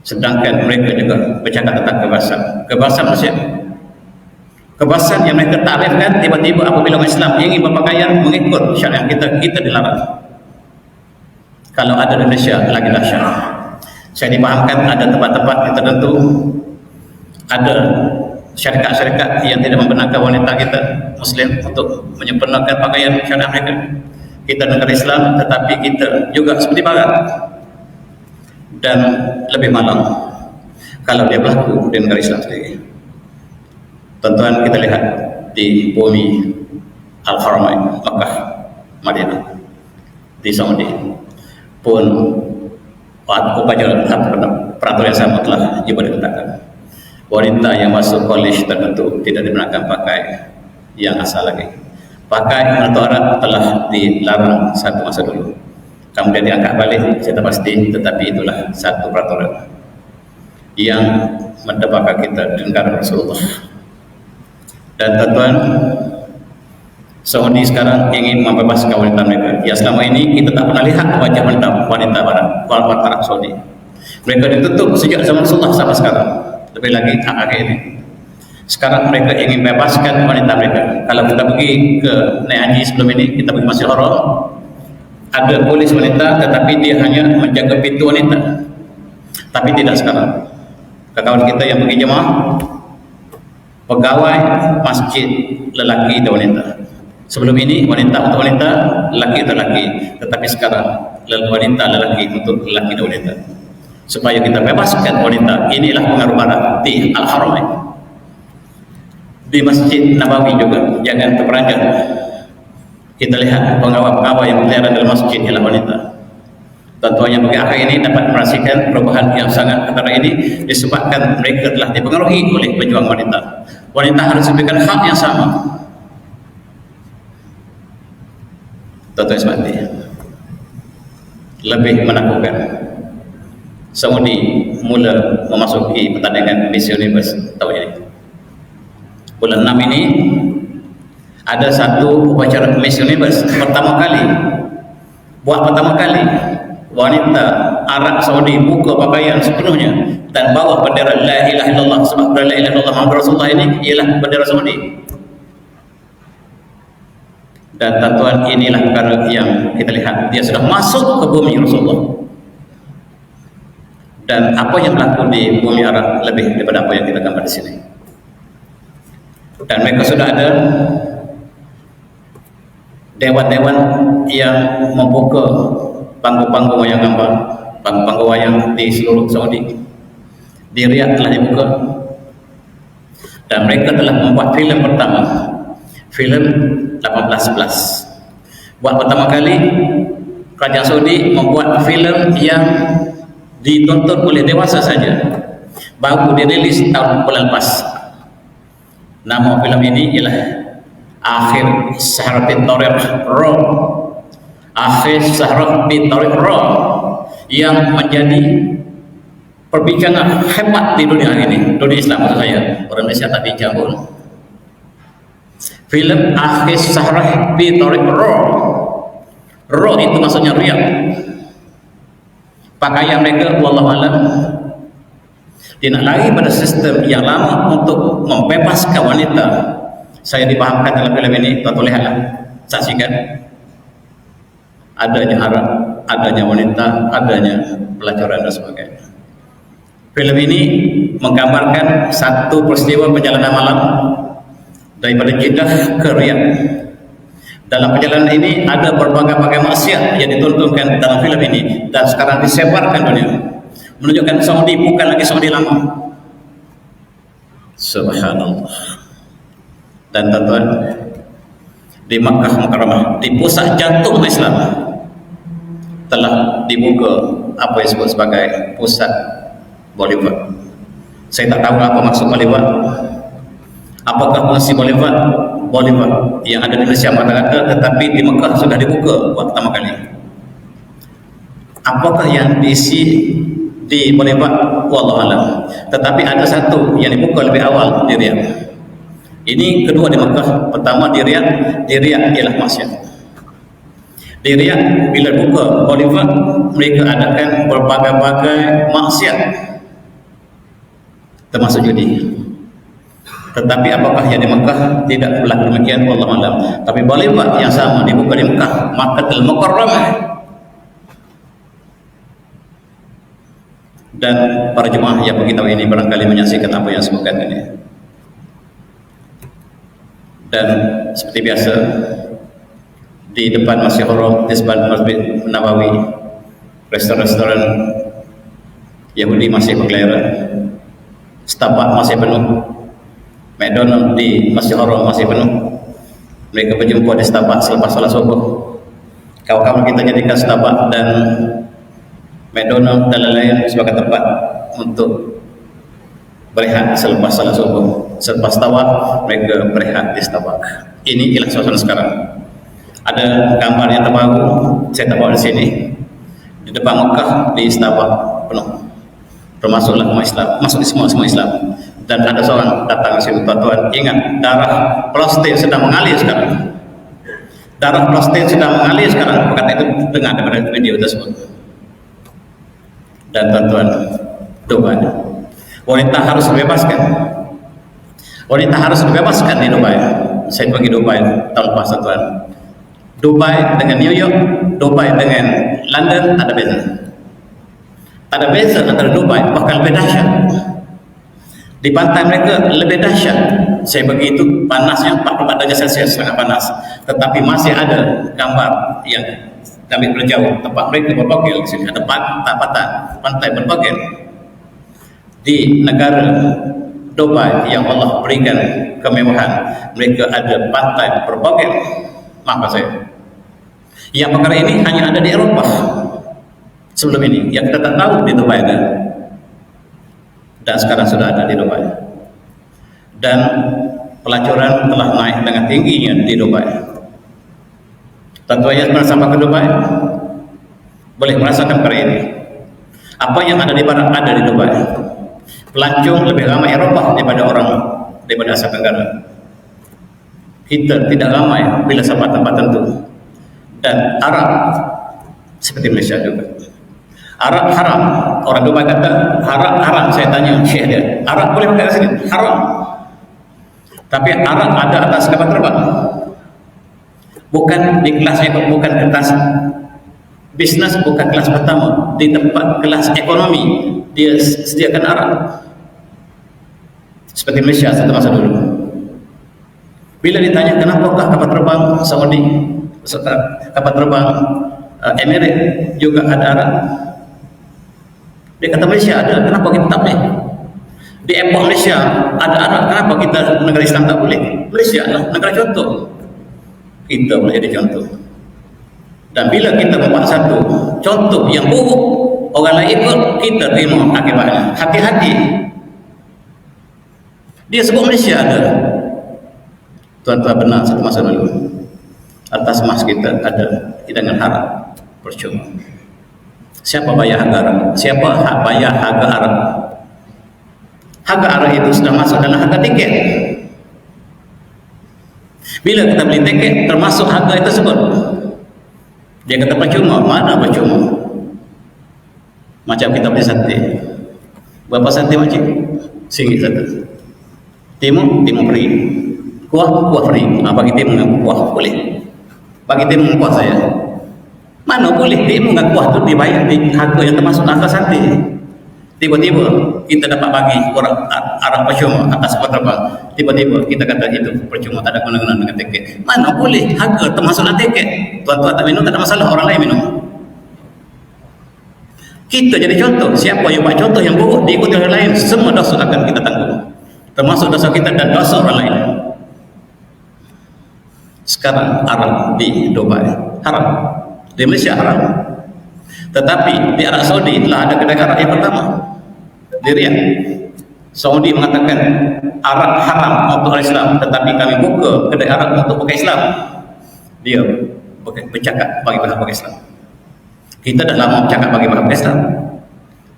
Sedangkan mereka juga bercakap tentang kebebasan. Kebebasan manusia. Kebebasan yang mereka takrifkan, tiba-tiba apabila orang Islam ingin berpakaian mengikut syariat kita dilarang. Kalau ada di Indonesia lagi dahsyat. Saya dipahamkan ada tempat-tempat yang tertentu, ada syarikat-syarikat yang tidak membenarkan wanita kita Muslim untuk menyempurnakan pakaian syariat mereka. Kita negara Islam, tetapi kita juga seperti Barat. Dan lebih malang kalau dia berlaku di negara Islam sendiri. Tuan-tuan, kita lihat di bumi Al-Haramain, Makkah, Madinah, di Saudi pun upacara peraturan yang sama telah juga ditetapkan. Wanita yang masuk college tertentu tidak dibenarkan pakai yang asal lagi. Pakai menutup aurat telah dilarang satu masa dulu. Kemudian diangkat balik, saya tak pasti, tetapi itulah satu peraturan yang mendapatkan kita di negara Rasulullah. Dan tuan-tuan, Saudi sekarang ingin membebaskan wanita mereka. Ya, selama ini kita tak pernah lihat wajah wanita Barat Arab Saudi. Mereka ditutup sejak zaman Rasulullah sampai sekarang, lebih lagi akhir ini. Sekarang mereka ingin bebaskan wanita mereka. Kalau kita pergi ke naik haji sebelum ini, kita pergi Masjidil Haram, ada polis wanita tetapi dia hanya menjaga pintu wanita. Tapi tidak sekarang. Kawan kita yang pergi jemaah, pegawai masjid lelaki dan wanita. Sebelum ini wanita untuk wanita, lelaki untuk lelaki. Tetapi sekarang wanita lelaki untuk lelaki dan wanita. Supaya kita bebaskan wanita. Inilah pengaruh barat di Al-Haramain. Di Masjid Nabawi juga, jangan terperanjat. Kita lihat pengawal-pengawal yang berkeliaran dalam masjid ialah wanita. Tuan-tuan yang bagi akhir ini dapat merasakan perubahan yang sangat antara ini disebabkan mereka telah dipengaruhi oleh pejuang wanita. Wanita harus diberikan hak yang sama. Tuan-tuan semati, lebih menakutkan. Saudi mula memasuki pertandingan Miss Universe tahun ini. Bulan 6 ini ada satu upacara Miss Universe pertama kali. Pertama kali wanita Arab Saudi buka pakaian sepenuhnya dan bawa bendera La ilaha illallah, sebab La ilaha illallah Muhammad Rasulullah ini ialah bendera Saudi. Dan tuan-tuan, inilah perkara yang kita lihat, dia sudah masuk ke bumi Rasulullah. Dan apa yang berlaku di bumi Arab lebih daripada apa yang kita gambar di sini. Dan mereka sudah ada dewan-dewan yang membuka panggung-panggung wayang gambar, panggung-panggung wayang di seluruh Saudi. Di Riyadh telah dibuka. Dan mereka telah membuat filem pertama, filem 18+. Buat pertama kali Kerajaan Saudi membuat filem yang ditonton oleh dewasa saja. Baru dirilis tahun bulan lepas. Nama filem ini ialah Akhir Sahrat Tariq Rum. Akhir Sahrat Tariq Rum, yang menjadi perbincangan hebat di dunia ini, dunia Islam maksud saya. Orang Malaysia tak bincang pun. Filem Akhir Sahrat Tariq Rum. Rum itu maksudnya Riyadh. Pakaian mereka wallahu alam tidak lagi pada sistem yang lama untuk membebaskan wanita. Saya dipahamkan dalam filem ini, tuan-tuan lihatlah, saksikan. Adanya Arab, adanya wanita, adanya pelajaran dan sebagainya. Filem ini menggambarkan satu peristiwa perjalanan malam daripada Jeddah ke Riyadh. Dalam perjalanan ini ada berbagai-bagai maksiat yang ditontonkan dalam filem ini dan sekarang disebarkan dunia, menunjukkan Saudi bukan lagi Saudi lama. Subhanallah. Dan tuan-tuan, di Makkah Mukarramah, di pusat jantung Islam, telah dibuka apa yang disebut sebagai pusat Bollywood. Saya tak tahu apa maksud Bollywood. Apakah fungsi Bollywood yang ada di Malaysia kata-kata, tetapi di Mekah sudah dibuka buat pertama kali. Apakah yang diisi di Bollywood, wallahu alam. Tetapi ada satu yang dibuka lebih awal di Riyadh. Ini kedua di Mekah, pertama di Riyadh ialah maksiat. Di Riyadh bila buka Bollywood, mereka adakan berbagai-bagai maksiat, termasuk judi. Tetapi apakah yang di Mekah tidak berlaku demikian, wallahu alam. Tapi Bollywood yang sama dibuka di Mekah, Makkahul Mukarramah. Dan para jemaah yang begitu ini barangkali menyaksikan apa yang disebutkan ini. Dan seperti biasa, di depan Masjid Haram, di sebelah Masjid Nabawi, restoran-restoran Yahudi masih berkeliaran, Starbucks masih penuh, McDonald di Masjid Haram masih penuh. Mereka berjumpa di Starbucks selepas salat subuh. Kawan-kawan kita jadikan Starbucks dan McDonald dan lain-lain sebagai tempat untuk berehat selepas salat subuh. Selepas tawaf, mereka berehat di Starbucks. Ini ialah suasana sekarang. Ada gambar yang terbaru, saya tak bawa di sini. Di depan Mekah, di Starbucks penuh. Termasuklah umat Islam, masuk di semua Islam. Dan ada seorang datang ke sini, tuan-tuan, ingat, darah plastik sedang mengalir sekarang. Darah Palestin sudah mengalir sekarang, perkataan itu dengar daripada video tersebut. Dan tuan-tuan, Dubai, wanita harus dibebaskan. Wanita harus dibebaskan di Dubai. Saya pergi Dubai tahun puasa tuan. Dubai dengan New York, Dubai dengan London ada beza. Ada beza antara Dubai, bahkan lebih dahsyat. Di pantai mereka lebih dahsyat. Saya pergi itu panasnya 44 derajat Celcius, sangat panas. Tetapi masih ada gambar yang kami berjauh tempat mereka berbogel. Di sini ada pantai berbogel. Di negara Dubai yang Allah berikan kemewahan, mereka ada pantai berbogel. Maaf saya. Yang perkara ini hanya ada di Eropa. Sebelum ini, yang kita tak tahu di Dubai ada. Dan sekarang sudah ada di Dubai. Dan pelacuran telah naik dengan tingginya di Dubai. Tentu saja sampai ke Dubai boleh merasakan perkara ini. Apa yang ada di barat ada di Dubai. Pelancong lebih ramai Eropa daripada Asia Tenggara. Kita tidak ramai bila sampai tempat tertentu. Dan Arab seperti Malaysia juga. Arab haram. Orang Dubai kata haram. Saya tanya Syekh dia, Arab boleh pakai sini? Haram. Tapi Arab ada atas kapal terbang. Bukan di kelasnya, bukan kelas bisnes, bukan kelas pertama. Di tempat kelas ekonomi dia sediakan Arab. Seperti Malaysia satu masa dulu. Bila ditanya kenapakah kapal terbang Saudi, kapal terbang Emirates juga ada Arab? Dia kata Malaysia ada, kenapa kita tak boleh? Di airport Malaysia ada Arab, kenapa kita negara Islam tak boleh? Malaysia adalah negara contoh. Kita boleh jadi contoh. Dan bila kita membuat satu contoh yang buruk, orang lain ikut, kita terima akibatnya. Hati-hati. Dia sebut Malaysia ada. Tuan-tuan benar satu masa dulu. Atas emas kita ada hidangan haram, percuma. Siapa bayar harga Arab? Siapa bayar harga Arab? Harga Arab itu sudah masuk dalam harga tiket. Bila kita beli tiket, termasuk harga itu tersebut. Dia kata percuma. Mana percuma? Macam kita beli sate. Berapa sate makcik? RM1 satu. Timur free. Kuah free. Bagi timur dengan kuah boleh. Bagi timur kuah saya. Mana boleh timur dengan kuah itu dibayar di harga yang termasuk harga sate. Tiba-tiba kita dapat bagi orang Arab percuma atas kapal terbang. Tiba-tiba kita kata itu percuma, tak ada guna-guna dengan tiket. Mana boleh harga termasuklah tiket. Tuan-tuan tak minum tak ada masalah, orang lain minum. Kita jadi contoh. Siapa yang buat contoh yang buruk diikuti orang lain, semua dosa akan kita tanggung. Termasuk dosa kita dan dosa orang lain. Sekarang Arab di Dubai haram. Di Malaysia haram. Tetapi di Arab Saudi telah ada kedai Arab yang pertama di Riyadh. Saudi mengatakan Arab haram untuk orang Islam, tetapi kami buka kedai Arab untuk bukan Islam. Dia bercakap bagi pihak Islam. Kita dah lama bercakap bagi pihak Islam.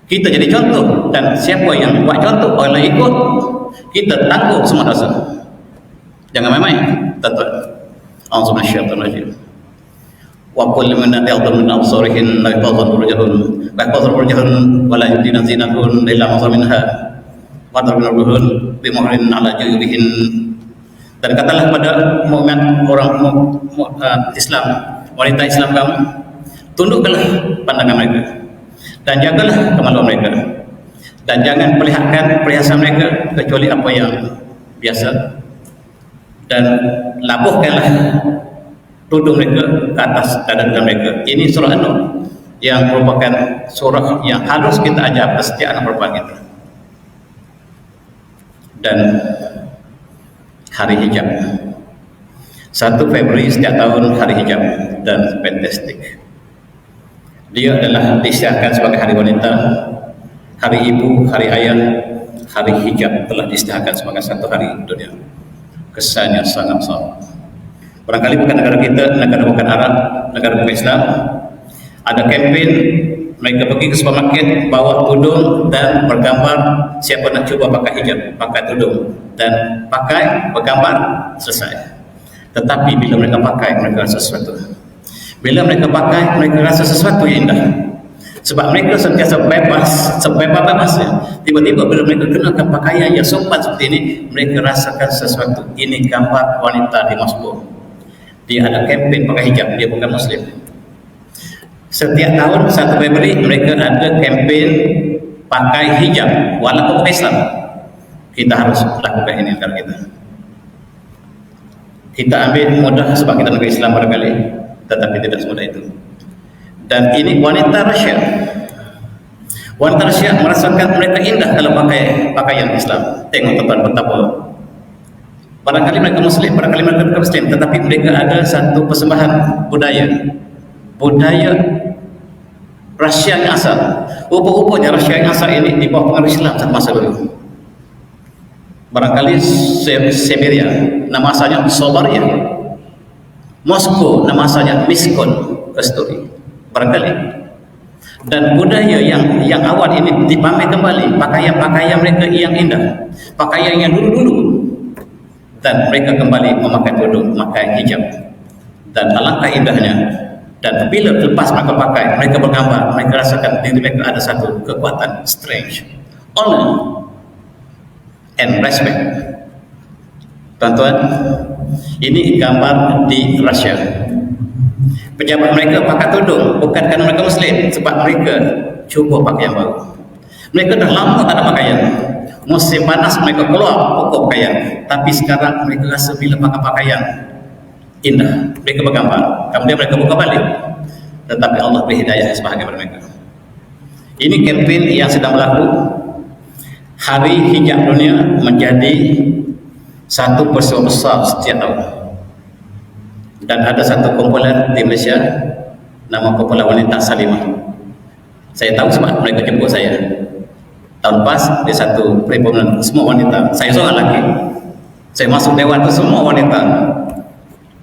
Kita jadi contoh, dan siapa yang buat contoh orang lain ikut, kita tangguh semua dosa. Jangan main-main, tuan-tuan. A'udzu minasyaitonir rajim. Wa kullu man yadhur min absarihin la yafadhu rajulun la yafadhu rajulun wa la yudina zinatun illa ma minha wa darbuhun bi muhrin ala juyubihin. Dan katalah pada mukmin orang Islam, wanita Islam kamu, tundukkanlah pandangan mereka dan jagalah kemaluan mereka, dan jangan perlihatkan perhiasan mereka kecuali apa yang biasa, dan labuhkanlah tudung mereka ke atas dada mereka. Ini surah An-Nur yang merupakan surah yang harus kita ajar pada setiap anak perempuan kita. Dan hari hijab 1 Februari setiap tahun hari hijab, dan fantastik. Dia adalah disiarkan sebagai hari wanita, hari ibu, hari ayah. Hari hijab telah disiarkan sebagai satu hari dunia. Kesannya sangat besar. Barangkali bukan negara kita, negara bukan Arab, negara bukan Islam, ada kempen mereka pergi ke supermarket bawa tudung dan bergambar. Siapa nak cuba pakai hijab, pakai tudung dan pakai bergambar, selesai. Tetapi bila mereka pakai, mereka rasa sesuatu. Bila mereka pakai, mereka rasa sesuatu yang indah. Sebab mereka sentiasa bebas, sebebas-bebasnya. Tiba-tiba bila mereka kenakan pakaian yang sopan seperti ini, mereka rasakan sesuatu. Ini gambar wanita di Moscow. Dia ada kempen pakai hijab, dia bukan Muslim. Setiap tahun 1 Februari mereka ada kempen pakai hijab, walaupun bukan Islam. Kita harus lakukan ini negara kita. Kita ambil mudah sebab kita negara Islam barangkali, tetapi tidak semudah itu. Dan ini wanita Rusia. Wanita Rusia merasakan mereka indah kalau pakai pakaian Islam. Tengok tuan betapa. Barangkali mereka Muslim, barangkali mereka bukan Muslim, tetapi mereka ada satu persembahan budaya. Budaya Rusia yang asal. Rupa-rupanya Rusia yang asal ini di bawah pengaruh Islam satu masa dulu. Barangkali Siberia, nama asalnya Sobaria. Moskow, nama asalnya Miskon, Kasturi. Barangkali. Dan budaya yang awal ini dipamer kembali, pakaian-pakaian mereka yang indah, pakaian yang dulu-dulu, dan mereka kembali memakai tudung, memakai hijab. Dan alangkah indahnya. Dan bila lepas mereka pakai, mereka bergambar, mereka rasakan diri mereka ada satu kekuatan, strength, honor, and respect. Tuan-tuan, ini gambar di Rusia. Pejabat mereka pakai tudung bukan kerana mereka Muslim, sebab mereka cuba pakai yang baru. Mereka dah lama tak ada pakaian. Musim panas mereka keluar pokok pakaian, tapi sekarang mereka rasa bila pakai pakaian indah, mereka bergambar, kemudian mereka buka balik. Tetapi Allah beri hidayah sebahagian kepada mereka. Ini kempen yang sedang berlaku. Hari Hijab Dunia menjadi satu peristiwa besar setiap tahun. Dan ada satu kumpulan di Malaysia, nama kumpulan wanita Salimah. Saya tahu sebab mereka jemput saya. Tahun lepas dia satu perhimpunan semua wanita. Saya seorang lelaki. Saya masuk dewan itu semua wanita.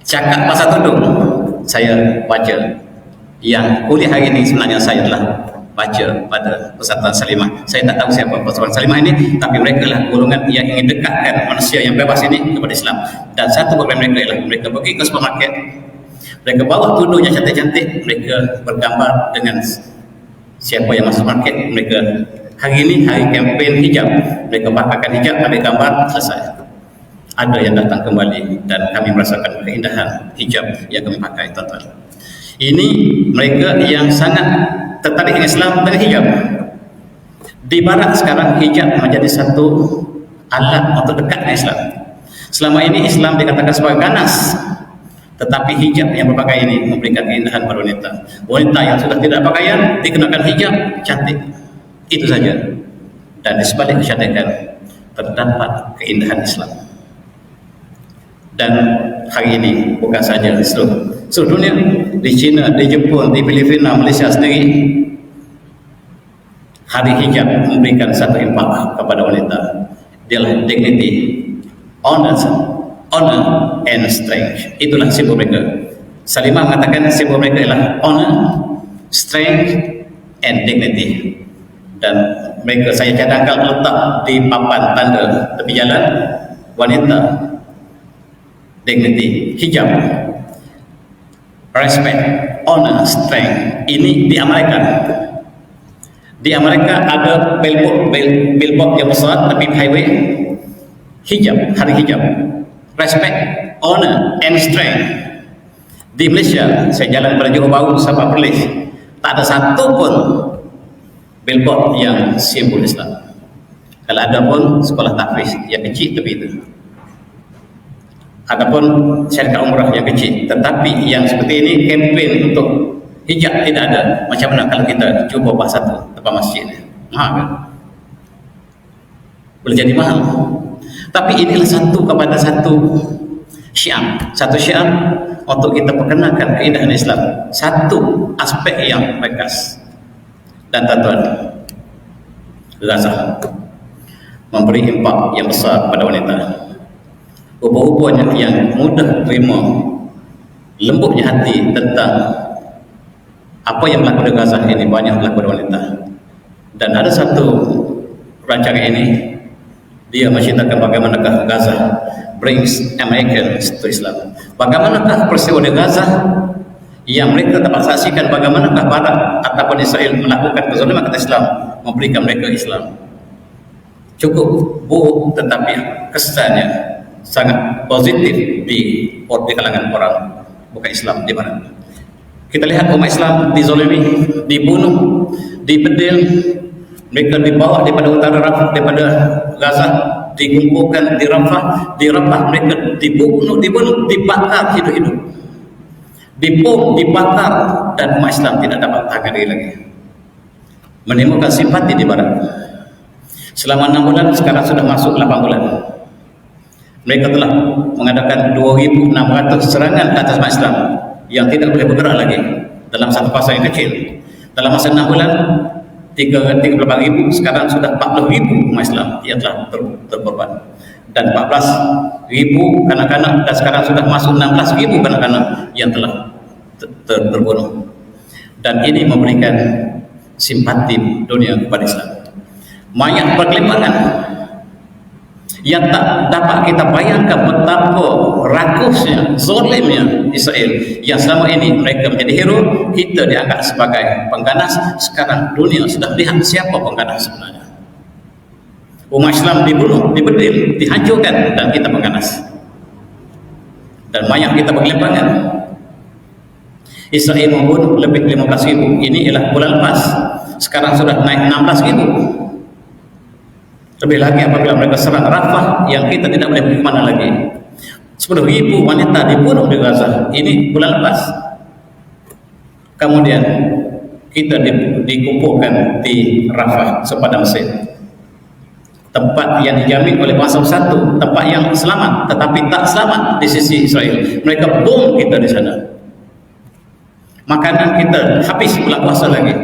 Cakap pasal tudung, saya baca. Yang kuliah hari ini sebenarnya saya telah baca pada Persatuan Salimah. Saya tak tahu siapa Persatuan Salimah ini, tapi mereka lah golongan yang ingin dekatkan manusia yang bebas ini kepada Islam. Dan satu program mereka ialah mereka pergi ke supermarket, mereka bawa tudung yang cantik-cantik, mereka bergambar dengan siapa yang masuk market. Mereka hari ini hari kempen hijab, mereka pakaikan hijab, ambil gambar, selesai. Ada yang datang kembali dan kami merasakan keindahan hijab yang kami pakai, tuan-tuan. Ini mereka yang sangat tertarik dengan Islam dengan hijab. Di barat sekarang hijab menjadi satu alat untuk dekat dengan Islam. Selama ini Islam dikatakan sebagai ganas, tetapi hijab yang berpakaian ini memberikan keindahan pada wanita. Wanita yang sudah tidak pakaian dikenakan hijab, cantik. Itu saja. Dan di sebalik kecantikan terdapat keindahan Islam. Dan hari ini bukan saja seluruh dunia, di China, di Jepun, di Filipina, Malaysia sendiri, hari hijab memberikan satu impak kepada wanita. Dialah dignity, honor and strength. Itulah simbol mereka. Salimah mengatakan simbol mereka ialah honor, strength and dignity. Dan mereka saya cadangkan letak di papan tanda tepi jalan wanita, dignity, hijab, respect, honor, strength. Ini diamalkan. Di Amerika ada billboard yang besar tapi highway hijab, hari hijab, respect, honor and strength. Di Malaysia saya jalan pada Johor Bahru sampai Perlis, tak ada satu pun billboard yang simbol Islam. Kalau ada pun sekolah tahfiz yang kecil tapi itu. Adapun syarikat umrah yang kecil, tetapi yang seperti ini kempen untuk hijab tidak ada. Macam mana kalau kita cuba buat satu depan masjid? Mahal kan? Boleh jadi mahal. Tapi inilah satu kepada satu syiar. Satu syiar untuk kita perkenalkan keindahan Islam. Satu aspek yang ringkas. Dan tuan-tuan, Gaza memberi impak yang besar pada wanita. Rupa-rupanya yang mudah terima lembutnya hati tentang apa yang berlaku di Gaza ini banyak berlaku pada wanita. Dan ada satu rancangan ini, dia menceritakan bagaimanakah Gaza brings Americans to Islam. Bagaimanakah peristiwa di Gaza yang mereka dapat saksikan, bagaimanakah Barat ataupun Israel melakukan kezaliman atas Islam, memberikan mereka Islam. Cukup buruk, tetapi kesannya sangat positif di kalangan orang bukan Islam di Barat. Kita lihat umat Islam dizalimi, dibunuh, dibedil, mereka dibawa daripada utara Rafah, daripada Gaza, dikumpulkan di Rafah mereka dibunuh, dibakar hidup-hidup, dibom, dibakar, dan umat Islam tidak dapat tahan lagi. Menimbulkan simpati di Barat. Selama 6 bulan, sekarang sudah masuk 8 bulan. Mereka telah mengadakan 2.600 serangan ke atas umat Islam yang tidak boleh bergerak lagi dalam satu fasa yang kecil. Dalam masa 6 bulan, 38.000, sekarang sudah 40.000 umat Islam yang telah terkorban. Dan 14.000 kanak-kanak, dan sekarang sudah masuk 16.000 kanak-kanak yang telah terbunuh. Dan ini memberikan simpati dunia kepada Islam. Mayat berkelimpahan yang tak dapat kita bayangkan betapa rakusnya, zalimnya Israel, yang selama ini mereka menjadi hero, kita dianggap sebagai pengganas. Sekarang dunia sudah lihat siapa pengganas sebenarnya. Umat Islam dibunuh, dibedil, dihancurkan, dan kita pengganas. Dan mayat kita berkelimpahan. Israel membunuh lebih 15.000. Ini ialah bulan lepas. Sekarang sudah naik 16.000. Lebih lagi apabila mereka serang Rafah yang kita tidak boleh pergi mana lagi. 10.000 wanita dibunuh di Gaza. Ini bulan lepas. Kemudian kita dikumpulkan di Rafah, sepadan Mesir, tempat yang dijamin oleh bangsa bersatu, tempat yang selamat, tetapi tak selamat di sisi Israel. Mereka bom kita di sana. Makanan kita habis bulan puasa lagi.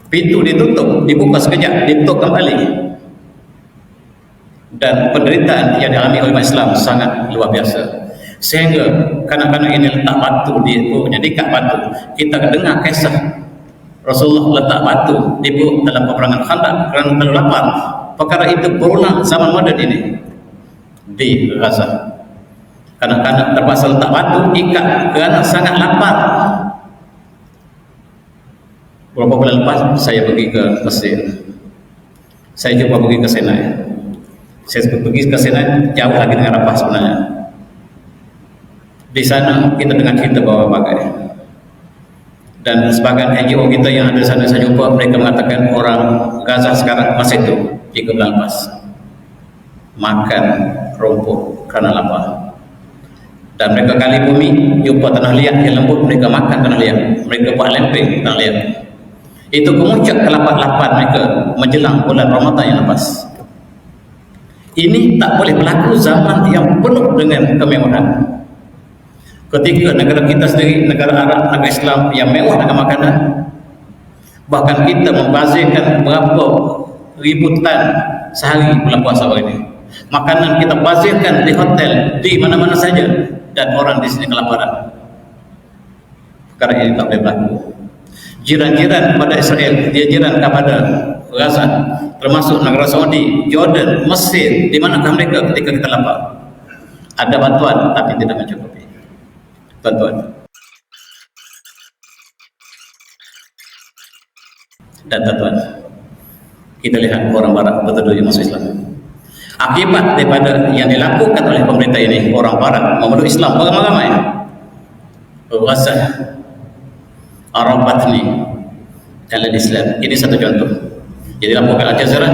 Pintu ditutup, dibuka sekejap, ditutup kembali. Dan penderitaan yang dialami oleh Islam sangat luar biasa. Sehingga kanak-kanak ini letak batu di perutnya, diikat batu. Kita dengar kisah Rasulullah letak batu di perut dalam peperangan Khandaq kerana terlalu lapar. Perkara itu berulang zaman moden ini di Gaza. Kanak-kanak terpaksa letak batu, ikat kerana sangat lapar. Beberapa bulan lepas saya pergi ke Mesir. Saya cuba pergi ke Sinai. Saya pergi ke Sinai jauh lagi dengan Rafah sebenarnya. Di sana kita dengar cerita berbagai. Dan sebagian NGO kita yang ada di sana saya jumpa, mereka mengatakan orang Gaza sekarang masih itu 3 bulan lepas makan rumput kerana lapar. Dan mereka gali bumi, jumpa tanah liat yang lembut, mereka makan tanah liat. Mereka buat lempeng tanah liat. Itu kemuncak ke-8 mereka menjelang bulan Ramadan yang lepas. Ini tak boleh berlaku zaman yang penuh dengan kemewahan. Ketika negara kita sendiri, negara Arab, negara Islam yang mewah dengan makanan, bahkan kita membazirkan berapa ribu tan sehari bulan puasa ini. Makanan kita bazirkan di hotel, di mana-mana saja, dan orang di sini kelaparan. Perkara ini tak boleh berlaku. Jiran-jiran kepada Israel, dia jiran kepada Gaza, termasuk negara Saudi, Jordan, Mesir, di manakah mereka ketika kita lapar? Ada bantuan tapi tidak mencukupi. Bantuan. Dan bantuan. Kita lihat orang Barat betul-betul yang masuk Islam. Akibat daripada yang dilakukan oleh pemerintah ini, orang Barat memeluk Islam beramai-ramai. Gaza, Arafat ni dalam Islam. Ini satu contoh. Jadi laporkan Al Jazeera,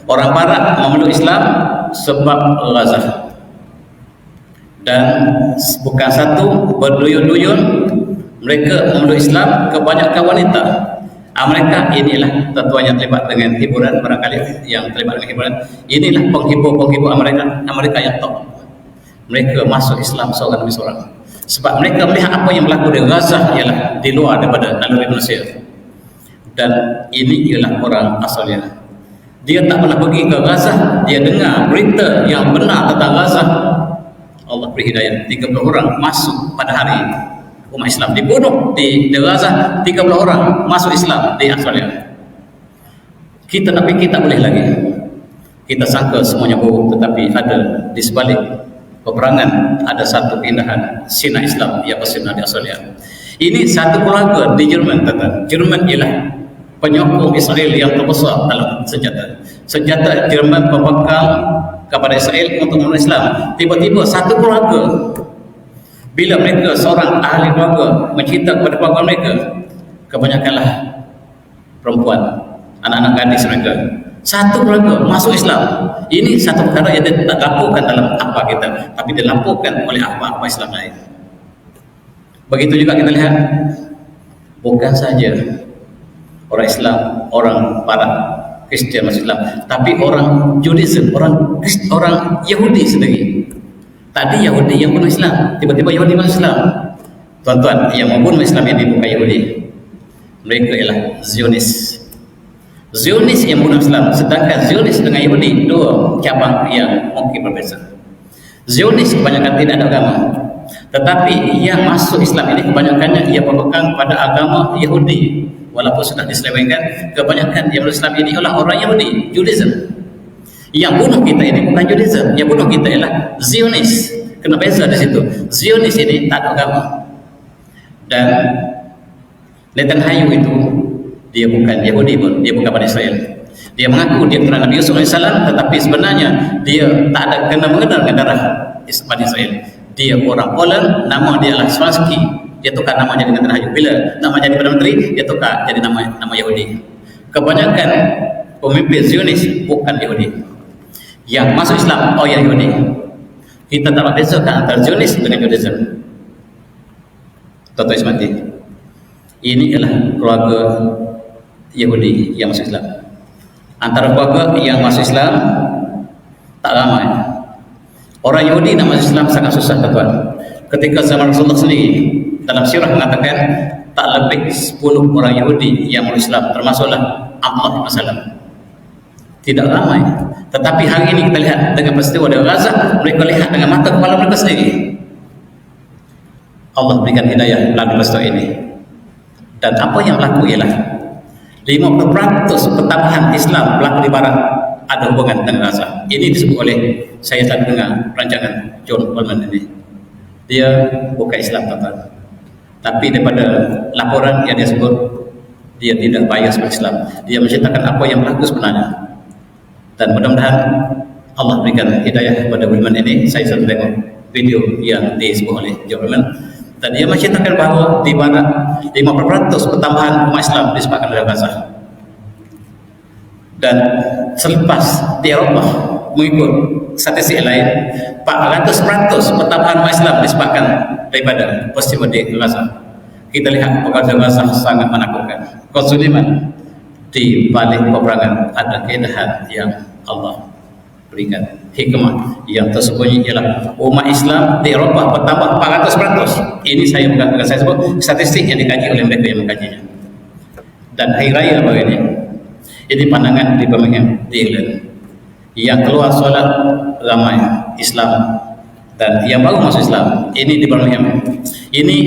orang Barat memeluk Islam sebab Gaza. Dan bukan satu, berduyun-duyun mereka memeluk Islam, kebanyakan wanita. Mereka inilah tentuan yang terlibat dengan hiburan, barangkali yang terlibat dengan hiburan. Inilah penghibur-penghibur Amerika yang top. Mereka masuk Islam seorang demi seorang. Sebab mereka melihat apa yang berlaku di Gaza ialah di luar daripada naluri manusia. Dan ini ialah orang asalnya. Dia tak pernah pergi ke Gaza, dia dengar berita yang benar tentang Gaza. Allah beri hidayah, 30 orang masuk pada hari umat Islam dibunuh di Gaza, 30 orang masuk Islam di asalnya. Kita tapi kita boleh lagi. Kita sangka semuanya buruk, tetapi ada di sebalik peperangan ada satu pindahan Sina Islam yang bersina di Australia. Ini satu keluarga di Jerman, tuan-tuan. Jerman ialah penyokong Israel yang terbesar dalam senjata. Senjata Jerman pembekal kepada Israel untuk membunuh Islam. Tiba-tiba satu keluarga, bila mereka seorang ahli keluarga mencerita kepada keluarga mereka, kebanyakanlah perempuan, anak-anak gadis mereka, satu keluarga masuk Islam. Ini satu perkara yang tidak dilaporkan dalam akhbar kita, tapi dilaporkan oleh akhbar-akhbar Islam lain. Begitu juga kita lihat, bukan saja orang Islam, orang Barat, Kristian masuk Islam, tapi orang Judaism, orang Yahudi sendiri. Tadi Yahudi yang bunuh Islam, tiba-tiba Yahudi masuk Islam. Tuan-tuan, yang membunuh Islam ini bukan Yahudi, mereka ialah Zionis. Zionis yang bunuh Islam, sedangkan Zionis dengan Yahudi dua cabang yang mungkin berbeza. Zionis kebanyakan tidak ada agama, tetapi yang masuk Islam ini kebanyakannya ia berpegang pada agama Yahudi. Walaupun sudah diselewengkan, kebanyakan yang masuk Islam ini adalah orang Yahudi, Judaism. Yang bunuh kita ini bukan Judaism, yang bunuh kita ialah Zionis. Kena beza di situ. Zionis ini tak ada agama, dan Netanyahu itu dia bukan Yahudi pun, dia bukan Bani Israel. Dia mengaku dia keturunan Nabi Yusuf AS, tetapi sebenarnya dia tak ada kena mengenal dengan darah Bani Israel. Dia orang Poland, nama dia adalah Swansky. Dia tukar nama jadi Netanyahu. Bila nama jadi Perdana Menteri, dia tukar jadi nama Yahudi. Kebanyakan pemimpin Zionis bukan Yahudi. Yang masuk Islam, oh ya Yahudi. Kita tak bezakan antara Zionis dengan Judaism. Tuan-tuan semati, ini adalah keluarga Yahudi yang masuk Islam. Antara keluarga yang masuk Islam tak ramai. Orang Yahudi nak masuk Islam sangat susah, tuan-tuan. Ketika zaman Rasulullah sendiri dalam sirah mengatakan tak lebih 10 orang Yahudi yang masuk Islam, termasuklah Abdullah bin Salam. Tidak ramai. Tetapi hari ini kita lihat dengan peristiwa di Gaza, mereka lihat dengan mata kepala mereka sendiri. Allah berikan hidayah melalui peristiwa ini. Dan apa yang berlaku ialah 50% pertambahan Islam berlaku di Barat ada hubungan dengan Gaza. Ini disebut oleh, saya telah dengar rancangan John Coleman ini. Dia bukan Islam, tuan-tuan. Tapi daripada laporan yang dia sebut, dia tidak bias pada Islam. Dia menceritakan apa yang berlaku sebenarnya. Dan mudah-mudahan Allah berikan hidayah kepada Wilman ini. Saya sudah tengok video yang disebut oleh John Coleman, dan dia menceritakan bahawa di Barat 50% pertambahan umat Islam disebabkan oleh Gaza. Dan selepas di Eropah mengikut statistik lain, 400% pertambahan umat Islam disebabkan daripada peristiwa di Gaza. Kita lihat pekerja Gaza sangat menakutkan. Konsuliman di balik peperangan ada keindahan yang Allah berikan. Hikmah yang tersembunyi ialah umat Islam di Eropah bertambah 400%. Ini saya bukan saya sebut, statistik yang dikaji oleh mereka yang mengkajinya. Dan hari raya baru ini pandangan di Birmingham, di England, yang keluar solat ramai Islam, dan yang baru masuk Islam ini di Birmingham. Ini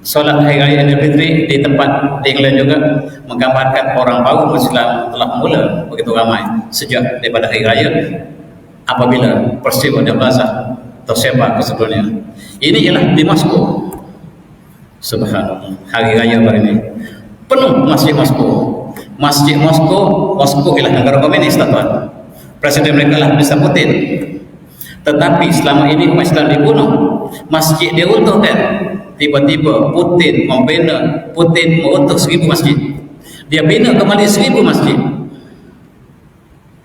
solat hari raya Idul Fitri di tempat di England juga menggambarkan orang baru masuk Islam telah mula begitu ramai sejak daripada hari raya apabila peristiwa di Gaza tersebar ke seluruh dunia. Ini ialah di Moskow. Subhanallah, hari raya baru ini penuh masjid Moskow. Masjid Moskow ialah negara komunis, tuan-tuan. Presiden mereka lah Mr. Putin. Tetapi selama ini umat Islam dibunuh, masjid diruntuhkan. Tiba-tiba Putin meruntuh 1000 masjid. Dia bina kembali 1000 masjid.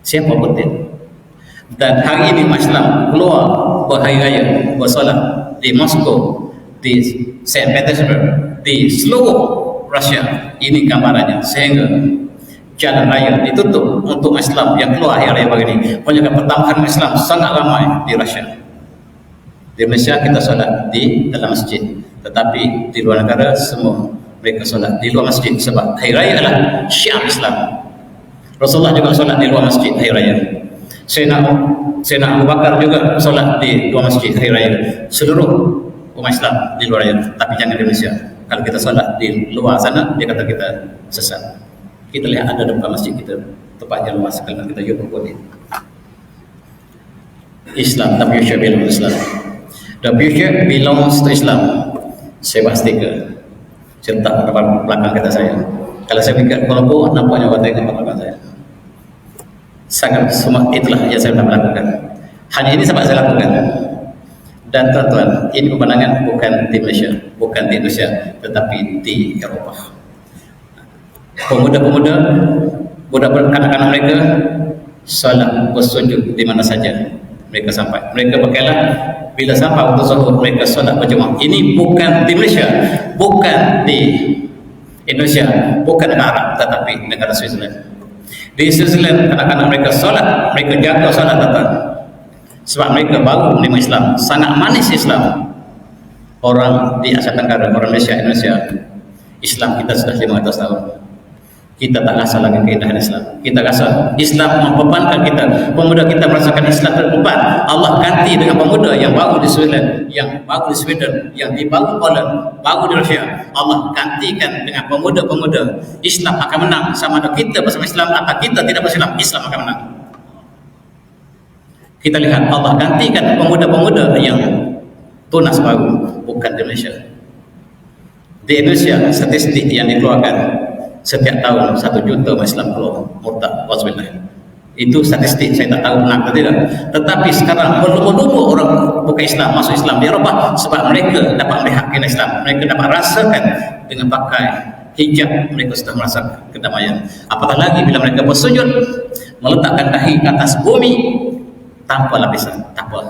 Siapa Putin? Dan hari ini umat Islam keluar berhari raya bersolat di Moskow, di Saint Petersburg, di seluruh Rusia. Ini gambarannya, sehingga jalan raya ditutup untuk Islam yang keluar hari raya hari ini. Banyak pertambahan Islam sangat ramai di Rusia. Di Malaysia kita solat di dalam masjid, tetapi di luar negara semua mereka solat di luar masjid, sebab hari raya adalah syiar Islam. Rasulullah juga solat di luar masjid hari raya. Sayyidina Abu Bakar juga solat di luar masjid hari raya. Seluruh umat Islam di luar raya, tapi jangan di Malaysia. Kalau kita solat di luar sana, dia kata kita sesat. Kita lihat ada depan masjid kita, tempatnya luas, kalau kita jumpa boleh. Islam. The future belongs to Islam. The future belongs to Islam. Saya pastikan. Cerita depan belakang kata saya. Kalau saya pikir kalau nampaknya wajah depan belakang saya. Sangat semua itulah yang saya lakukan. Hanya ini sebab saya lakukan. Dan tuan-tuan, ini pemandangan bukan di Malaysia, bukan di Indonesia, tetapi di Eropah. Pemuda-pemuda, budak-budak kanak-kanak mereka salat bersujud di mana saja mereka sampai. Mereka berkala bila sampai waktu zuhur mereka salat berjemaah. Ini bukan di Malaysia, bukan di Indonesia, bukan negara Arab, tetapi negara Switzerland. Di Switzerland anak-anak mereka salat, mereka jaga salat tuan. Sebab mereka baru menerima Islam, sangat manis Islam. Orang di Asia Tenggara, orang Malaysia, Indonesia, Islam kita sudah 500 tahun. Kita tak rasa lagi keindahan Islam. Kita rasa Islam membebankan kita. Pemuda kita merasakan Islam terbeban. Allah ganti dengan pemuda yang baru di Switzerland, yang baru di Sweden, yang di baru Poland, baru di Rusia. Allah gantikan dengan pemuda-pemuda. Islam akan menang. Sama ada kita bersama Islam atau kita tidak bersama Islam akan menang. Kita lihat Allah gantikan pemuda-pemuda yang tunas baru, bukan di Malaysia. Di Indonesia statistik yang dikeluarkan setiap tahun 1 juta Islam keluar murtad, wasbillah. Itu statistik, saya tak tahu benar atau tidak. Tetapi sekarang berlumba-lumba orang bukan Islam masuk Islam di Eropah sebab mereka dapat melihat keindahan Islam, mereka dapat rasakan dengan pakai hijab, mereka sudah merasa kedamaian. Apatah lagi bila mereka bersujud meletakkan dahi atas bumi tanpa lapisan, tanpa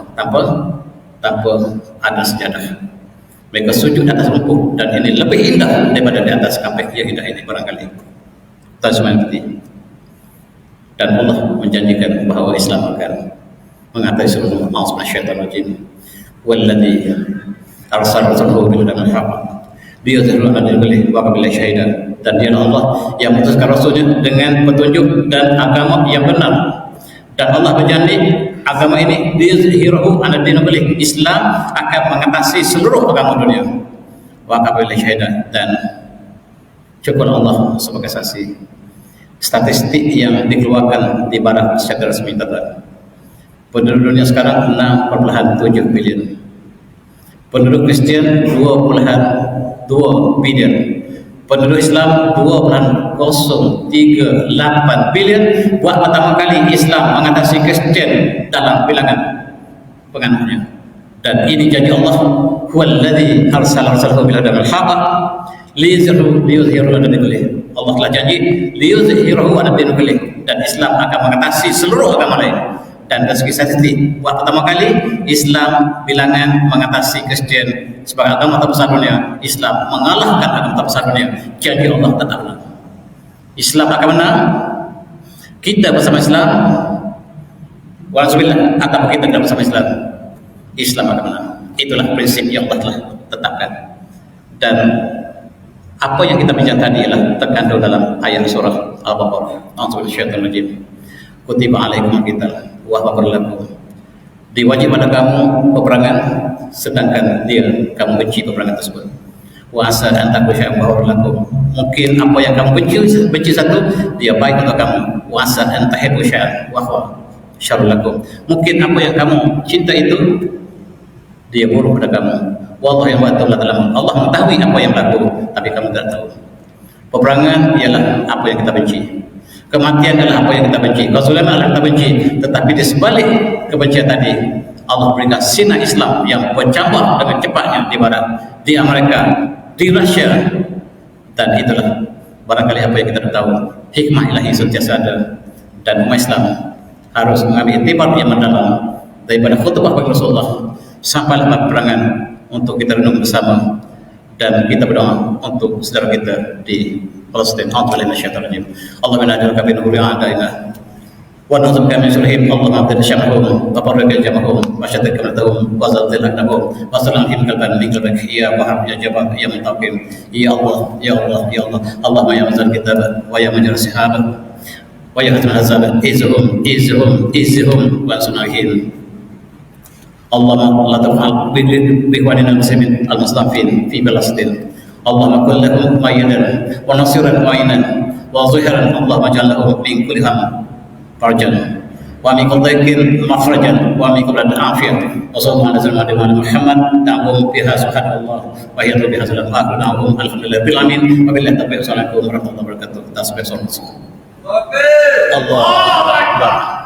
ada sejadah. Mereka sujud di atas rumput dan ini lebih indah daripada di atas kapek yang indah ini barangkali. Tak semua ini. Dan Allah menjanjikan bahawa Islam akan mengatasi seluruh masalah syaitan rajim. Walladzi arsala rasulahu bil huda wal haqq liyudhhirahu 'ala ad-dini wa billahi syahidan. Dan dia Allah yang mengutuskan rasulnya dengan petunjuk dan agama yang benar. Dan Allah berjanji agama ini liyudhhirahu 'ala ad-dini kullihi. Islam akan mengatasi seluruh agama dunia. Wa billahi syahidan. Dan cukup Allah sebagai saksi. Statistik yang dikeluarkan di barat secara resmi tadi. Penduduk dunia sekarang 6,7 bilion. Penduduk Kristian 2,2 bilion. Penduduk Islam 2,038 bilion. Buat pertama kali Islam mengatasi Kristian dalam bilangan penganutnya. Dan ini janji Allah, huwallazi arsala rasulahu bil huda wal haqq liyudhhirahu 'ala ad-dini kullihi. Allah telah janji liyudhhirahu 'ala ad-dini kullihi, dan Islam akan mengatasi seluruh agama lain. Dan dari segi statistik, buat pertama kali Islam bilangan mengatasi Kristian sebagai agama terbesar dunia. Islam mengalahkan agama terbesar dunia. Janji Allah tetap menang. Islam akan menang. Kita bersama Islam, walhamdulillah, atau kita tidak bersama Islam, Islam akan menang. Itulah prinsip yang Allah telah tetapkan. Dan apa yang kita bincang tadi ialah terkandung dalam ayat surah Al-Baqarah. A'udzu billahi minasyaitonir rajim. Kutiba 'alaikumul qital wa huwa lakum. Diwajib pada kamu peperangan sedangkan kamu benci peperangan tersebut. Wa asa an takrahu syai'an wa huwa lakum. Mungkin apa yang kamu benci satu dia baik untuk kamu. Wa asa an tahibbu syai'an wa huwa syarrun lakum. Mungkin apa yang kamu cinta itu dia buruk pada kamu. Wallahu ya'lamu. Allah mengetahui apa yang berlaku, tapi kamu tidak tahu. Peperangan ialah apa yang kita benci. Kematian adalah apa yang kita benci. Kezaliman adalah yang kita benci. Tetapi di sebalik kebencian tadi, Allah berikan sinar Islam yang bercambah dengan cepatnya di barat, di Amerika, di Rusia. Dan itulah barangkali apa yang kita tahu. Hikmah ilahi sentiasa ada. Dan umat Islam harus mengambil iktibar yang mendalam daripada khutbah bagi Rasulullah sampailah peperangan untuk kita renung bersama dan kita berdoa untuk saudara kita di Palestin. A'udzubillahi minasyaitonir rajim. Allahumma inna nas'aluka bi nuril a'daina wa na'udzubika min syururihim. Allahumma aqdir syamahum wa farriq jamahum wa shaddid kamlatahum wa zalzil aqdamahum wa sallamhum qalban min qalbik ya wahhab ya jabbar ya muntaqim ya Allah ya Allah ya Allah. Allahumma ya manzil kitab wa ya majra sahabat wa ya khatam hazab izhum wa sunahim. Allahumma la taf'al bi ikhwanina muslimin al-mustad'afin fi Palestin. Allahumma kun lahum ma'yinan wa nasiran wa 'ainan wa zuhiran. Allahumma ij'al lahum min kulli ham farjan wa min kulli dhaiqin makhrajan wa min kulli afiyah wa sallallahu alaihi wa sallam Muhammad ta'um biha subhanallah wa hiya biha sallallahu alaihi alhamdulillah bil amin wa billahi taufiq. Assalamualaikum warahmatullahi wabarakatuh. Tasbih sallallahu. Allah Akbar.